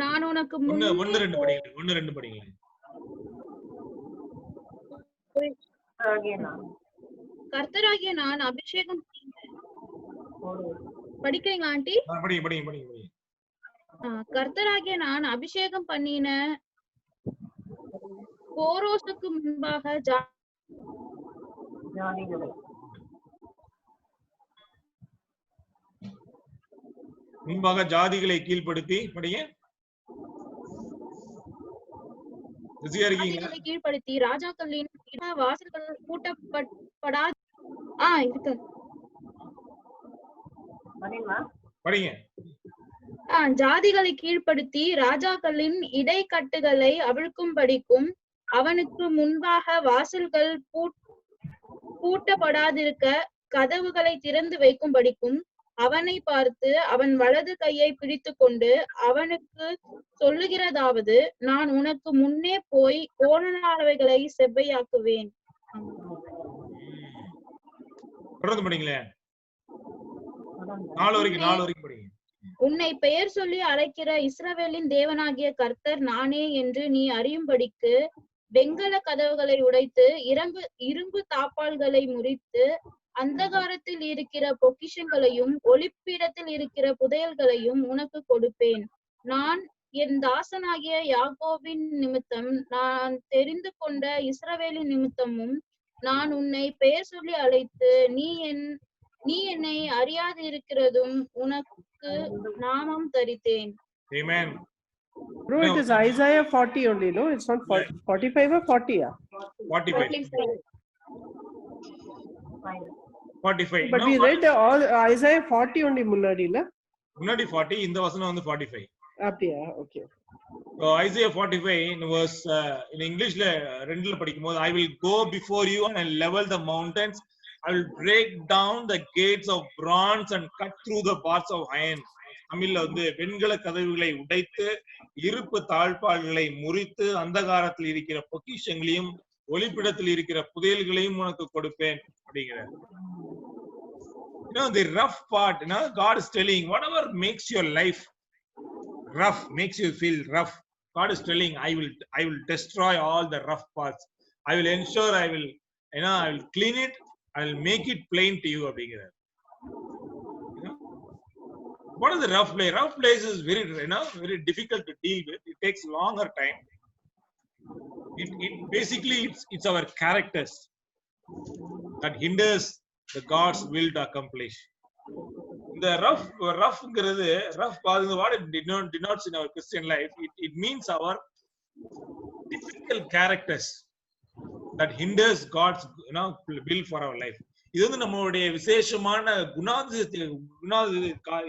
நான் உனக்கு 1-2 படிங்க. 1-2 படிங்க. கர்த்தராகிய நான் அபிஷேகம் படிக்கிறீங்களா ஆண்டி? படிங்க. கர்த்தராகிய நான் அபிஷேகம் பண்ணின கோரோசுக்கு முன்பாக ஜாதிகளை கீழ்ப்படுத்தி படிங்க. கீழ்ப்படுத்தி ராஜாக்களின் வாசல்கள் பூட்டப்படாது இருக்கு படிங்க. ஜாதிகளை கீழ்ப்படுத்தி ராஜாக்களின் இடைக்கட்டுகளை அவிழ்க்கும்படிக்கும் அவனுக்கு முன்பாக வாசல்கள் பூட்டப்படாதிருக்க கதவுகளை திறந்து வைக்கும்படிக்கும் அவனை பார்த்து அவன் வலது கையை பிடித்து கொண்டு அவனுக்கு சொல்லுகிறதாவது, நான் உனக்கு முன்னே போய் கோணலானவைகளை செவ்வையாக்குவேன். உன்னை பெயர் சொல்லி அழைக்கிற இஸ்ரவேலின் தேவனாகிய கர்த்தர் நானே என்று நீ அறியும்படிக்கு வெண்கல கதவுகளை உடைத்து இரும்பு தாப்பால்களை முறித்து அந்தகாரத்தில் இருக்கிற பொக்கிஷங்களையும் ஒளிப்பீடத்தில் இருக்கிற புதையல்களையும் உனக்கு கொடுப்பேன். நான் என் தாசனாகிய யாக்கோபின் நிமித்தம் நான் தெரிந்து கொண்ட இஸ்ரவேலின் நிமித்தமும் நான் உன்னை பெயர் சொல்லி அழைத்து நீ என்னை அறியாது இருக்கிறதும் உனக்கு நாமம் தரித்தேன். Amen. Bro, it is Isaiah 40 only, no? It's not 45 or 40, yeah? 45. But we read all Isaiah 40 only முன்னாடி 40, இந்த வசனம் வந்து 45. அப்படியா? Okay. So Isaiah 45 in verse in English ரெண்டுல படிக்கும்போது I will go before you and level the mountains. I will break down the gates of bronze and cut through the bars of iron. தமிழ்ல வந்து வெண்கல கதவுகளை உடைத்து இருப்பு தாழ்பால்களை முறித்து அந்தகாரத்தில் இருக்கிற பொக்கிஷங்களையும் ஒளிப்பிடத்தில் இருக்கிற புதையல்களையும் உனக்கு கொடுப்பேன் அப்படிங்கிறார். You know, the rough part, you know, God is telling, whatever makes your life rough, makes you feel rough, God is telling, I will destroy all the rough parts. I will ensure I will clean it. I will make it plain to you அப்படிங்கிறார். What is the rough place? Rough place is very difficult to deal with. It takes longer time. It's our characters that hinders the God's will to accomplish. The rough what it denotes in our Christian life, it means our difficult characters that hinders God's will for our life. இது வந்து நம்மளுடைய விசேஷமான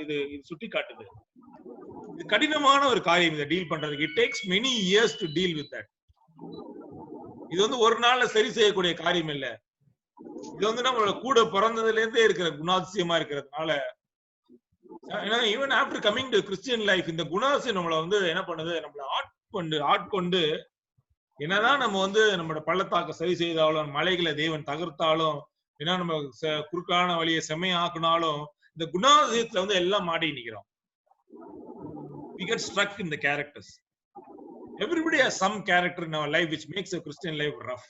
இது சுட்டி காட்டுது. இது கடினமான ஒரு காரியம் இதை டீல் பண்றதுக்கு. It takes many years to deal with that. இது வந்து ஒரு நாள்ல சரி செய்யக்கூடிய காரியம் இல்ல. இது வந்து நம்மளோட கூட பிறந்ததுல இருந்தே இருக்கிற குணாதிசயமா இருக்கிறதுனால, even after coming to Christian life, இந்த குணாதிசயம் நம்மள வந்து என்ன பண்ணுது, நம்மள ஆட்கொண்டு என்னதான் நம்ம வந்து நம்மளோட பள்ளத்தாக்க சரி செய்தாலும், மலைகளை தேவன் தகர்த்தாலும், ஏன்னா நம்ம குறுக்கான வழியை செம்மையாக்குனாலும், இந்த குணாதிசயத்துல வந்து எல்லாம் மாட்டி நிக்கிறோம். We get stuck in the characters. Everybody has some character in our life which makes a Christian life rough.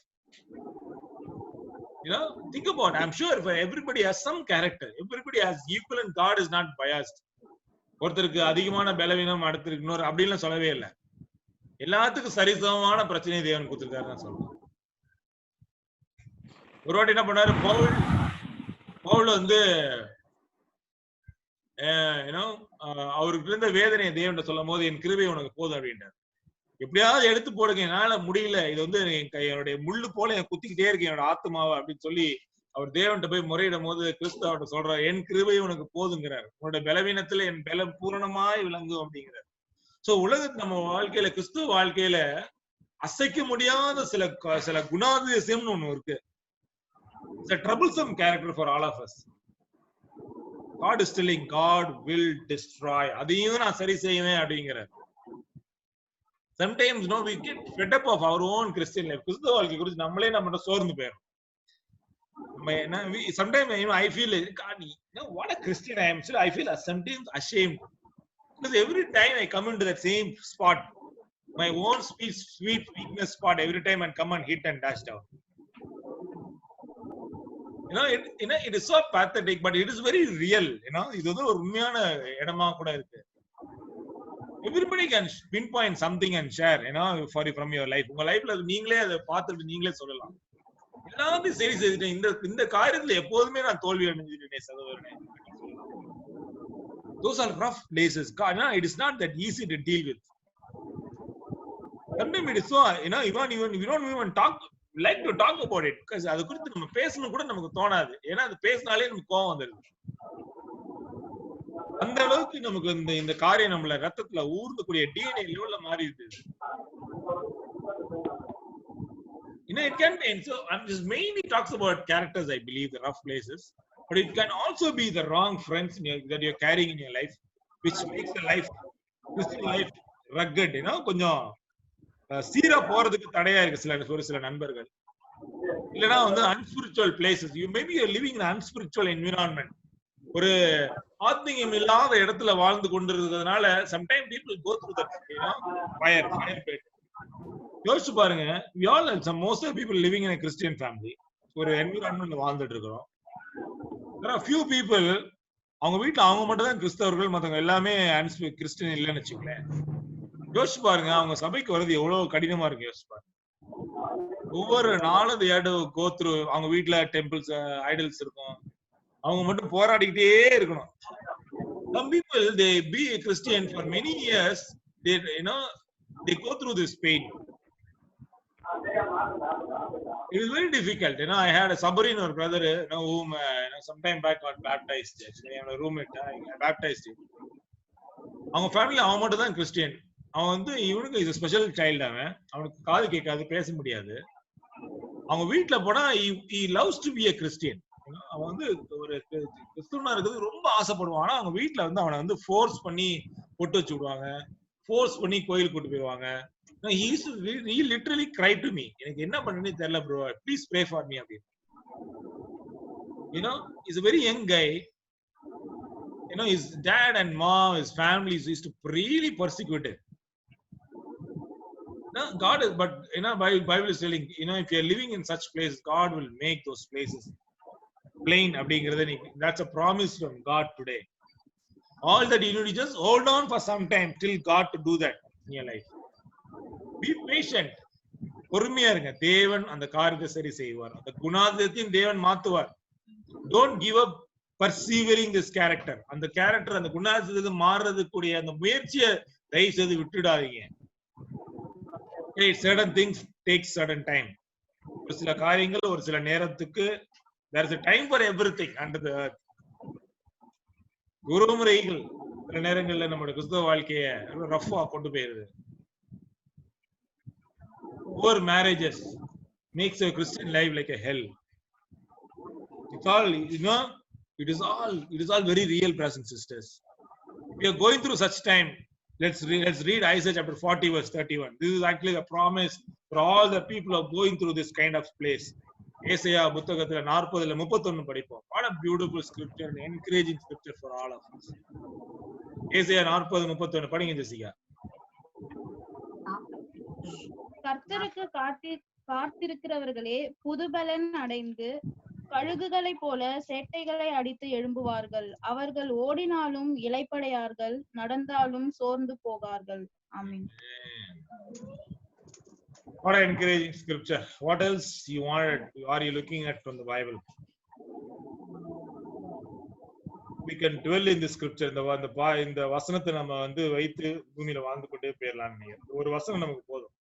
Think about it. I'm sure everybody has some character. Everybody has equal, and God is not biased. ஒருத்தருக்கு அதிகமான பலவீனம், அடுத்திருக்கு இன்னொரு அப்படின்லாம் சொல்லவே இல்லை. எல்லாத்துக்கும் சரிசமமான பிரச்சனையை தேவன் கொடுத்திருக்காரு நான் சொல்றேன். ஒரு வாட்டி என்ன பண்ணாரு, பவுல் வந்து அவருக்கு இருந்த வேதனையை தேவன் சொல்லும் போது, என் கிருபை உனக்கு போதும் அப்படின்றார். எப்படியாவது எடுத்து போடுங்க, என்னால முடியல, இது வந்து என்னுடைய முள்ளு போல என் குத்திக்கிட்டே இருக்கு என்னோட ஆத்மாவை அப்படின்னு சொல்லி அவர் தேவன்கிட்ட போய் முறையிடும் போது கிறிஸ்து அவர்கிட்ட சொல்றார், என் கிருபை உனக்கு போதுங்கிறார், உன்னோட பலவீனத்துல என் பலம் பூரணமாய் விளங்கும் அப்படிங்கிறார். சோ உலகத்து நம்ம வாழ்க்கையில, கிறிஸ்துவ வாழ்க்கையில அசைக்க முடியாத சில குணாதிசயம்னு ஒண்ணு இருக்கு. It's a troublesome character for all of us. God is telling God will destroy. அதையும் நான் சரி செய்வேன் அப்படிங்கிறார். Sometimes we get fed up of our own Christian life. கிறிஸ்துவ வாழ்க்கை குறித்து நம்மளே நம்ம சோர்ந்து போயிடும். Sometimes I feel God, what a Christian I am. Still I feel sometimes ashamed. Because every time I come into that same spot, my own sweet weakness spot, every time I come and hit and dash down. It is so pathetic, but it is very real. இது வந்து ஒரு உண்மையான இடமா கூட இருக்கு. Everybody can pinpoint something and share, from your life. உங்க லைஃப்ல நீங்களே அதை பார்த்துட்டு நீங்களே சொல்லலாம். எல்லாத்தையும் சரி செய்துட்டேன், இந்த காரியத்துல எப்போதுமே நான் தோல்வி அடைஞ்சிட்டேன் சகோதரனே. Those are rough places. It is not that easy to deal with. Sometimes it is so, even we don't even like to talk about it, because அது குறித்து நம்ம பேசணும் கூட நமக்கு தோணாது. ஏன்னா அது பேசினாலே நமக்கு கோவம் வந்துடுது. அந்த அளவுக்கு நமக்கு இந்த காரியம் நம்மள ரத்தத்துல ஊர்ந்தக்கூடிய DNA லெவல்ல மாறி இருக்கு. It can be, so I'm just mainly talks about characters, I believe, the rough places, but it can also be the wrong friends that you're carrying in your life, which makes the life, Christian life, rugged. கொஞ்சம் சீரா போறதுக்கு தடையா இருக்கு ஒரு சில நண்பர்கள். இல்லனா வந்து unspiritual places. You maybe you're living in an unspiritual environment. ஒரு ஆத்மீகம் இல்லாத இடத்துல வாழ்ந்து கொண்டிருக்கிறதுனால sometimes people go through that, fire pit. யோசிச்சு பாருங்க, we all most of the people living in a Christian family, ஒரு என்விரான்மெண்ட்ல வாழ்ந்துட்டு இருக்கிறோம். there are few people, அவங்க வீட்டுல அவங்க மட்டும் தான் கிறிஸ்தவர்கள், மத்தவங்க எல்லாமே கிறிஸ்டியன் இல்லைன்னு வச்சுக்கோங்களேன். யோசிச்சு பாருங்க, அவங்க சபைக்கு வர்றது எவ்வளவு கடினமா இருக்கு. யோசிச்சு பாருங்க, ஒவ்வொரு நாளும் go through, அவங்க வீட்டுல டெம்பிள்ஸ், ஐடல்ஸ் இருக்கும், அவங்க மட்டும் போராடிக்கிட்டே இருக்கணும். Some people, they be a Christian for many years, they go through this pain. It is very difficult. I had a Sabarin or brother, whom some time back got baptized. Actually, I have a roommate. I baptized him. அவங்க family அவன் மட்டும் தான் Christian. அவன் வந்து இவனுக்கு இது special child. அவனுக்கு காது கேட்காது, பேச முடியாது. அவங்க வீட்டுல போனா he loves to be a Christian. அவன் வந்து ஒரு கிறிஸ்துவனா இருக்கிறது ரொம்ப ஆசைப்படுவான். ஆனா அவங்க வீட்டுல வந்து அவனை வந்து ஃபோர்ஸ் பண்ணி பொட்டு வச்சு விடுவாங்க, ஃபோர்ஸ் பண்ணி கோயில் கூட்டு போயிடுவாங்க. He literally cried to me, எனக்கு என்ன பண்ணனே தெரியல bro, please pray for me அப்படி. He's a very young guy. His dad and mom, his families used to really persecute him. God is, but Bible is telling, if you are living in such places, God will make those places plain அப்படிங்கிறது. That's a promise from God today. All that you need to just hold on for some time till God to do that in your life. Be patient. பொறுமையா இருங்க, தேவன் அந்த காரியத்தை சரி செய்வார். அந்த குணாதிசயத்தையும் தேவன் மாத்துவார். Don't give up persevering this character. அந்த கேரக்டர், அந்த குணாதிசயத்தை மாறுறதுக்குரிய அந்த முயற்சியை தயவு செய்து விட்டுடாதீங்க. Certain things take certain time. ஒரு சில காரியங்கள் ஒரு சில நேரத்துக்கு There is a time for everything under the earth. குருமுறைகள் சில நேரங்கள்ல நம்மளோட கிறிஸ்தவ வாழ்க்கைய ரஃபா கொண்டு போயிருது. Poor marriages makes a Christian life like a hell. It's all, you know, it is all very real, brothers and sisters. If you are going through such time, let's read Isaiah chapter 40 verse 31. This is actually a promise for all the people who are going through this kind of place. ஏசாயா புத்தகத்துல 40:31 படிப்போம். What a beautiful scripture and encouraging scripture for all of us. ஏசாயா 40:31 படிங்க Jessica. கர்த்தருக்கு காத்திருக்கிறவர்களே புதுபலன் அடைந்து கழுகுகளை போல சேட்டைகளை அடித்து எழும்புவார்கள். அவர்கள் ஓடினாலும் இளைப்படையார்கள், நடந்தாலும் சோர்ந்து போகார்கள். ஆமென். What an encouraging scripture. What else you wanted? Are you looking at from the Bible? We can dwell in the scripture. இந்த வசனத்தை நம்ம வந்து வைத்து பூமியில வாழ்ந்து கொண்டே போயிடலாம். ஒரு வசனம் நமக்கு போதும்.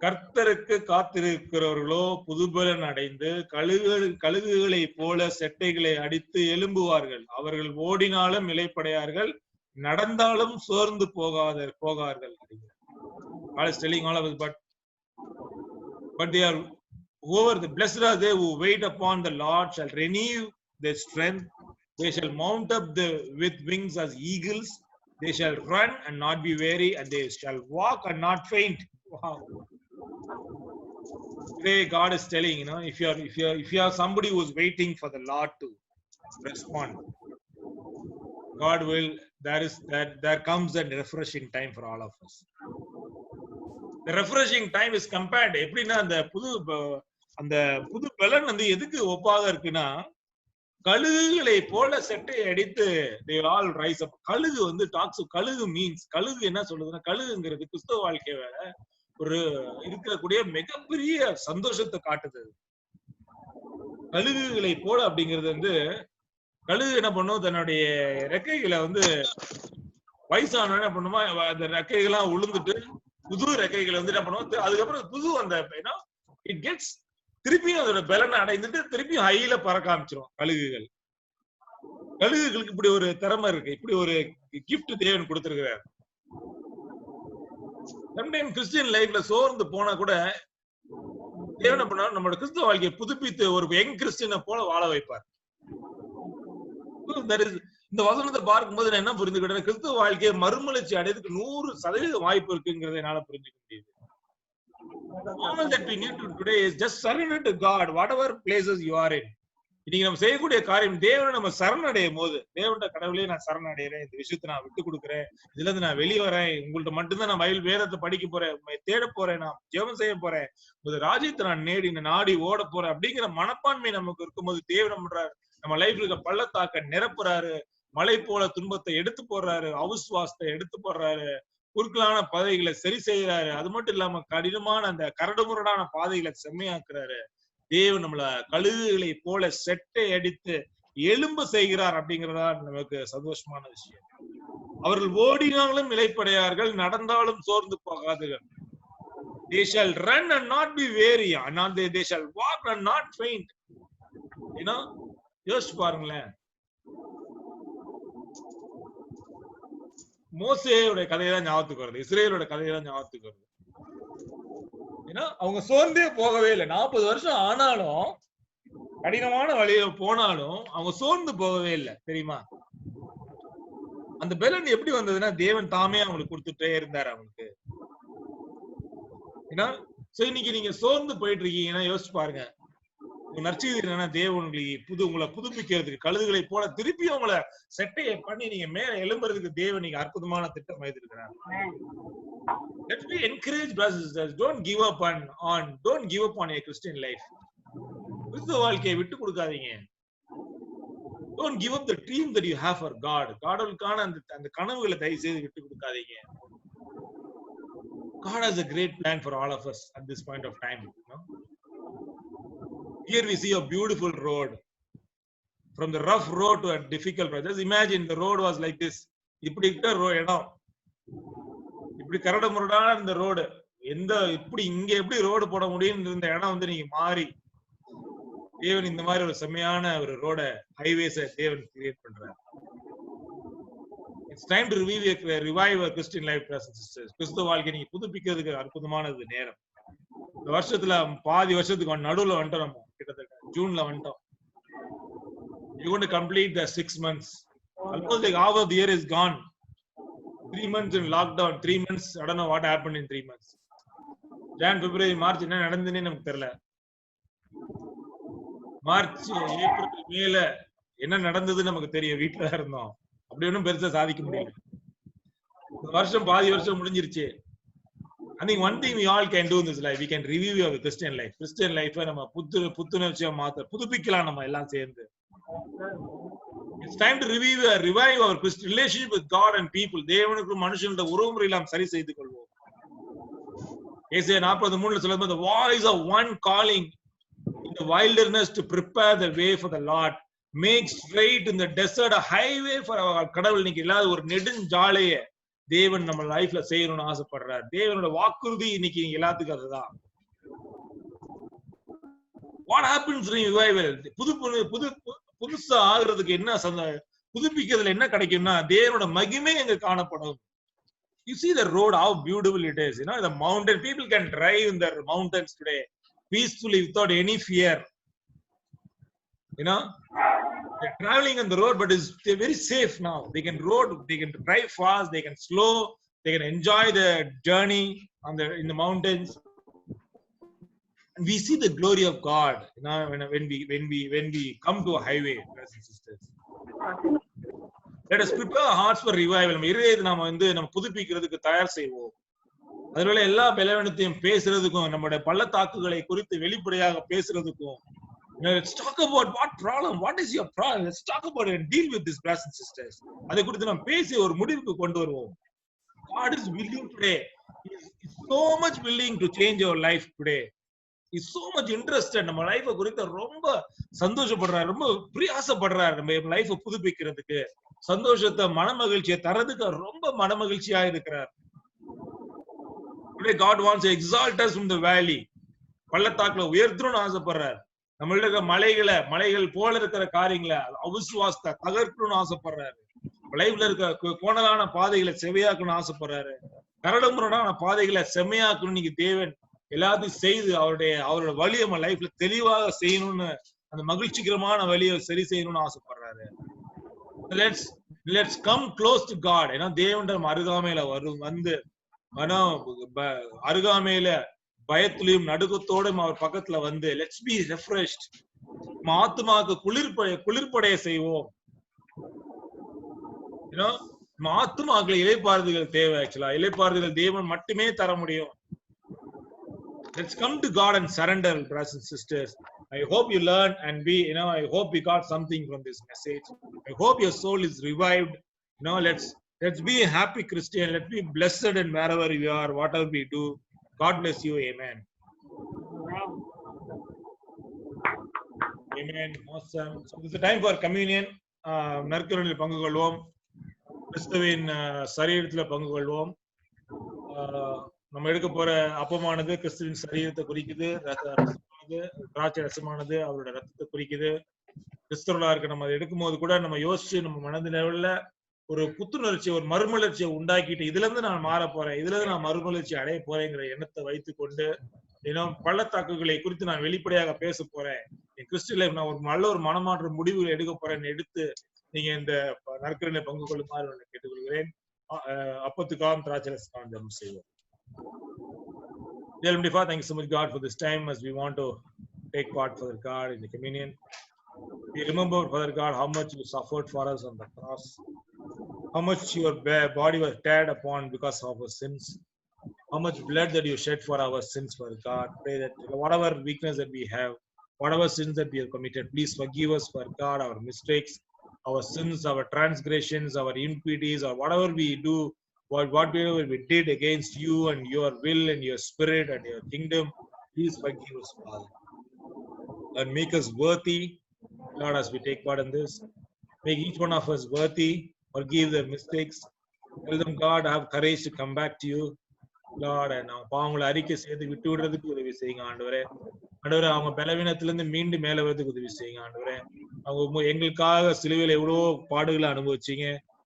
கர்த்தருக்கு காத்திருக்கிறவர்களோ புதுபலன் அடைந்து கழுகுகளை போல செட்டைகளை அடித்து எழும்புவார்கள். அவர்கள் ஓடினாலும் இளைப்படையார்கள், நடந்தாலும் சோர்ந்து போகார்கள். God is telling all of us, but they are the blessed are they who wait upon the Lord shall renew their strength. They shall mount up with wings as eagles. They shall run and not be weary, and they shall walk and not faint. Wow. Today God is telling, you know, if you are somebody who is waiting for the Lord to respond, God will. There comes a refreshing time for all of us. The refreshing time is compared எப்படின்னா அந்த புது பலன் வந்து எதுக்கு ஒப்பாக இருக்குன்னா, கழுகுகளை போல செட்டை அடித்து they all rise up. கழுகு வந்து கழுகு மீன்ஸ், கழுகு என்ன சொல்லுதுன்னா, கழுகுங்கிறது கிறிஸ்தவ வாழ்க்கையில ஒரு இருக்கக்கூடிய மிகப்பெரிய சந்தோஷத்தை காட்டுது. கழுகுகளை போல அப்படிங்கிறது வந்து, கழுகு என்ன பண்ணும், தன்னுடைய ரெக்கைகளை வந்து வயசான என்ன பண்ணுமா, அந்த ரெக்கைகள்லாம் உளுந்துட்டு புது ரெக்கைகளை வந்து என்ன பண்ணுவோம், அதுக்கப்புறம் புது அந்த இட் கெட்ஸ் திருப்பியும் அதோட பலனை அடைந்துட்டு திருப்பியும் ஹைல பறக்க ஆரம்பிச்சிடும். கழுகுகளுக்கு இப்படி ஒரு திறமை இருக்கு, இப்படி ஒரு கிஃப்ட் தேவன் கொடுத்திருக்கிறார். சம்டைம் கிறிஸ்டியன் லைஃப்ல சோர்ந்து போனா கூட தேவன் என்ன பண்ணாரு, நம்மளோட கிறிஸ்தவ வாழ்க்கையை புதுப்பித்து ஒரு யங் கிறிஸ்டியனை போல வாழ வைப்பார். இந்த வசனத்தை பார்க்கும்போது நான் என்ன புரிஞ்சுக்கிட்டேன், கிறிஸ்துவ வாழ்க்கையை மறுமலர்ச்சி அடையதுக்கு 100% வாய்ப்பு இருக்குங்கிறத என்னால புரிஞ்சுக்க முடியுது. All that we need to today is just surrender to God, whatever places you are in. இன்னைக்கு நம்ம செய்யக்கூடிய காரியம், தேவனை நம்ம சரணடையும் போது, தேவன்ட கடவுளே நான் சரணடைகிறேன், இந்த விஷயத்தை நான் விட்டு கொடுக்குறேன், இதுல இருந்து நான் வெளியே வரேன், உங்கள்ட்ட மட்டும்தான் நான் பைபிள் வேதத்தை படிக்க போறேன், தேட போறேன், நான் ஜெபம் செய்ய போறேன், ஒரு ராஜ்யத்தை நான் நாடி ஓட போறேன் அப்படிங்கிற மனப்பான்மை நமக்கு இருக்கும்போது தேவன் பண்றாரு, நம்ம லைஃப்ல இருக்க பள்ளத்தாக்க நிரப்புறாரு, மலை போல துன்பத்தை எடுத்து போடுறாரு, அவிசுவாசத்தை எடுத்து போடுறாரு, குறுக்கலான பாதைகளை சரி செய்யறாரு. அது மட்டும் இல்லாம கடினமான அந்த கரடுமுரடான பாதைகளை செம்மையாக்குறாரு. தேவன் நம்மள கழுகுகளை போல செட்டை அடித்து எலும்ப செய்கிறார் அப்படிங்கிறதா நமக்கு சந்தோஷமான விஷயம். அவர்கள் ஓடினாலும் இளைப்படையார்கள், நடந்தாலும் சோர்ந்து போகாதீர்கள். They shall run and not be weary, and they shall walk and not faint. You know, யோசிச்சு பாருங்களேன், மோசேயோட கதையெல்லாம் ஞாபகத்துக்கு வருது, இஸ்ரேலோட கதையெல்லாம் ஞாபகத்துக்கு வருது. ஏன்னா அவங்க சோர்ந்தே போகவே இல்லை. 40 வருஷம் ஆனாலும், கடினமான வழியில போனாலும் அவங்க சோர்ந்து போகவே இல்லை, தெரியுமா? அந்த பலன் எப்படி வந்ததுன்னா, தேவன் தாமே அவங்களுக்கு கொடுத்துட்டே இருந்தாரு அவங்களுக்கு. ஏன்னா இன்னைக்கு நீங்க சோர்ந்து போயிட்டு இருக்கீங்கன்னா யோசிச்சு பாருங்க, நற்செய்தி என்னன்னா, தேவன் உங்களை புதுப்பிக்கிறதுக்கு கழுகுகளை போல திருப்பி உங்களை செட்டையை பண்ணி நீங்க மேல எழும்புறதுக்கு தேவன் நீங்க அற்புதமான திட்டம் வைத்திருக்கிறார். Let me encourage brothers and sisters, don't give up on your Christian life. கிறிஸ்தவ வாழ்க்கையை விட்டு கொடுக்காதீங்க. Don't give up the dream that you have for God. கடவுளுக்கான அந்த கனவுகளை தயவு செய்து விட்டு கொடுக்காதீங்க. God has a great plan for all of us at this point of time, you know? Here we see a beautiful road, from the rough road to a difficult road. Just imagine the road was like this. இப்படி இடம், இப்படி கரடு முரடான இந்த road, இப்படி இங்க எப்படி road போட முடியும், இந்த இடம் வந்து நீங்க மாறி தேவன் இந்த மாதிரி ஒரு செம்மையான ஒரு ரோட ஹைவேஸ தேவன் கிரியேட் பண்றாரு. It's time to revive a Christian life, brothers and sisters. கிறிஸ்துவ வாழ்க்கை நீங்க புதுப்பிக்கிறதுக்கு அற்புதமானது நேரம். இந்த வருஷத்துல பாதி வருஷத்துக்கு நடுவுல வந்துட்டோம். நம்ம கிட்டத்தட்ட ஜூன்ல வந்துட்டோம். You're going to complete the 6 months. Almost like half of the year is gone. 3 months in lockdown. 3 months. I don't know what happened in 3 months. Jan, February, March என்ன நடந்துன்னே நமக்கு தெரியல. மார்ச், ஏப்ரல், மேல என்ன நடந்தது நமக்கு தெரியும். வீட்டுல இருந்தோம். அப்படி ஒன்றும் பெருசா சாதிக்க முடியல. வருஷம் பாதி வருஷம் முடிஞ்சிருச்சு. I think one thing we all can do in this life, we can review our Christian life. Christian life நம்ம புத்துணர்ச்சியா புதுப்பிக்கலாம் நம்ம எல்லாம் சேர்ந்து. It's time to revive our Christian relationship with God and people. தேவனுக்கும் மனுஷனுடைய உறவுமுறையை நாம் சரி செய்து கொள்வோம். ஏசாயா 43 சொல்லும்போது the voice of one calling in the wilderness to prepare the way for the Lord, make straight in the desert a highway for our கடவுள். இன்னைக்கு இல்லாத ஒரு நெடுஞ்சாலையை தேவன் நம்ம லைஃப்ல செய்யணும்னு ஆசைப்படுறார். தேவனோட வாக்குறுதி இன்னைக்கு எல்லாத்துக்கும் அதுதான். What happens in revival? புதுசா ஆகுறதுக்கு என்ன புதுப்பிக்கிறதுல என்ன கிடைக்கும்னா தேவனோட மகிமை எங்க காணப்படும். You see the road, how beautiful it is. You know, the mountain, people can drive in the mountains today peacefully without any fear. You know, they're traveling on the road, but they're very safe now. They can drive fast, they can slow, they can enjoy the journey in the mountains. And we see the glory of God, you know, when we come to a highway, brothers and sisters. Let us prepare our hearts for revival. நம்ம இருதயத்தை நம்ம புதுப்பிக்கிறதுக்கு தயார் செய்வோம். அதனால எல்லா பலவீனத்தையும் பேசுறதுக்கும் நம்முடைய பள்ளத்தாக்குகளை குறித்து வெளிப்படையாக பேசுறதுக்கும், let's talk about what problem, what is your problem, let's talk about it and deal with this, brothers and sisters. அதை குறித்து நாம் பேசி ஒரு முடிவுக்கு கொண்டு வருவோம். God is willing today. He is so much willing to change our life today. He is so much interested. நம்ம லைஃபை குறித்து ரொம்ப சந்தோஷப்படுறார், ரொம்ப பிரயாசப்படுறார் நம்ம லைஃபை புதுப்பிக்கிறதுக்கு. சந்தோஷத்தை, மனமகிழ்ச்சியை தரதுக்கு ரொம்ப மனமகிழ்ச்சியா இருக்கிறார். Today God wants to exalt us from the valley. பள்ளத்தாக்குல உயர்த்தணும்னு ஆசைப்படுறார். நம்மள்ட்ட இருக்க மலைகள் போல இருக்கிற காரியங்களை அவிசுவாசத்தை தகர்க்கணும்னு ஆசைப்படுறாரு. லைஃப்ல இருக்க கோணலான பாதைகளை செவையாக்கணும்னு ஆசைப்படுறாரு. கரடுமுரடான பாதைகளை செம்மையாக்கணும். நீங்க தேவன் எல்லாத்தையும் செய்து அவரோட வழியை நம்ம லைஃப்ல தெளிவாக செய்யணும்னு, அந்த மகிழ்ச்சிகரமான வழியை சரி செய்யணும்னு ஆசைப்படுறாரு. Let's come close to God. ஏன்னா தேவன் நம்ம அருகாமையில வந்து அருகாமையில பயத்திலையும் நடுக்கத்தோடும் அவர் பக்கத்துல வந்து let's be refreshed. ஆத்துமாக்கு குளிர்படைய செய்வோம். ஆத்துமாக்களை இளைப்பாறுதல் தேவை. ஆக்சுவலா இளைப்பாறுதல் தேவன் மட்டுமே தர முடியும். Let's come to God and surrender, brothers and sisters. I hope you learn and I hope we got something from this message. I hope your soul is revived. Let's be a happy Christian. Let's be blessed in wherever we are, whatever we do. God bless you. Amen. Amen. Awesome. So this is the time for communion. நற்கருணையில் பங்கு கொள்வோம். கிறிஸ்துவின் சரீரத்துல பங்கு கொள்வோம். நம்ம எடுக்க போற அப்பமானது கிறிஸ்துவின் சரீரத்தை குறிக்குது. திராட்சை ரசமானது அவரோட ரத்தத்தை குறிக்குது. கிறிஸ்தவர்களா இருக்க நம்ம எடுக்கும் போது கூட நம்ம யோசிச்சு நம்ம மனதில் ஒரு புத்துணர்ச்சி, ஒரு மறுமலர்ச்சியை உண்டாக்கிட்டு இதுல இருந்து நான் மாற போறேன், இதுல இருந்து நான் மறுமலர்ச்சி அடைய போறேங்கிற எண்ணத்தை வைத்துக் கொண்டு பள்ளத்தாக்குகளை குறித்து நான் வெளிப்படையாக பேச போறேன். என் கிறிஸ்டியன் லைஃப் நான் ஒரு நல்ல ஒரு மனமாற்ற முடிவுகளை எடுக்க போறேன்னு எடுத்து நீங்க இந்த நற்கருணையில பங்கு கொள்ளுமாறு நான் கேட்டுக்கொள்கிறேன். அப்பத்துக்காக திராட்சை ரசம் ஜெபம் செய்வோம். Dear Heavenly Father, thank you so much, God, for this time as we want to take part, Father God, in the communion. We remember, Father God, how much you suffered for us on the cross, how much your body was teared upon because of our sins, how much blood that you shed for our sins, Father God. Pray that whatever weakness that we have, whatever sins that we have committed, please forgive us, Father God, our mistakes, our sins, our transgressions, our iniquities, or whatever we do, whatever we did against you and your will and your spirit and your kingdom, please forgive us, Father. And make us worthy, Lord, as we take part in this. Make each one of us worthy. Forgive their mistakes. Tell them, God, have courage to come back to you. Lord அவங்க பாவங்களை அறிக்கை செய்து விட்டு விடுறதுக்கு உதவி செய்யுங்க ஆண்டவரே. ஆண்டவரே அவங்க பலவீனத்திலிருந்து மீண்டு மேல வரதுக்கு உதவி செய்யுங்க ஆண்டவரே. அவங்க எங்களுக்காக சிலுவையில எவ்வளவோ பாடுகளை அனுபவிச்சீங்க,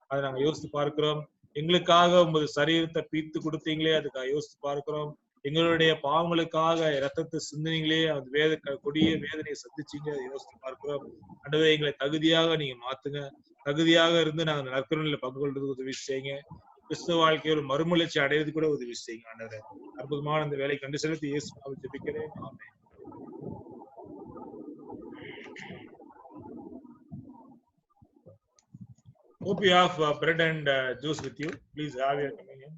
அதை நாங்க யோசித்து பார்க்கிறோம். எங்களுக்காக உமது சரீரத்தை பீத்து கொடுத்தீங்களே, அதுக்காக யோசித்து பார்க்கிறோம். எங்களுடைய பாவங்களுக்காக ரத்தத்தை சிந்தினீங்களே, அந்த கொடிய வேதனையை சந்திச்சீங்க, அதை யோசித்து பார்க்கிறோம். ஆண்டவரே எங்களை தகுதியாக நீங்க மாத்துங்க. தகுதியாக இருந்து நாங்க நற்கருணையில பங்கு கொள்றதுக்கு உதவி செய்யுங்க. கிறிஸ்துவ வாழ்க்கையை ஒரு மறுமலர்ச்சி அடையிறது கூட உதவி செய்யுங்க ஆண்டவரே. அற்புதமான அந்த வேலை கண்டு செலுத்தி இயேசு நாமத்தில் ஜெபிக்கிறேன். ஆமென். Hope you have bread and juice with you. Please have your communion.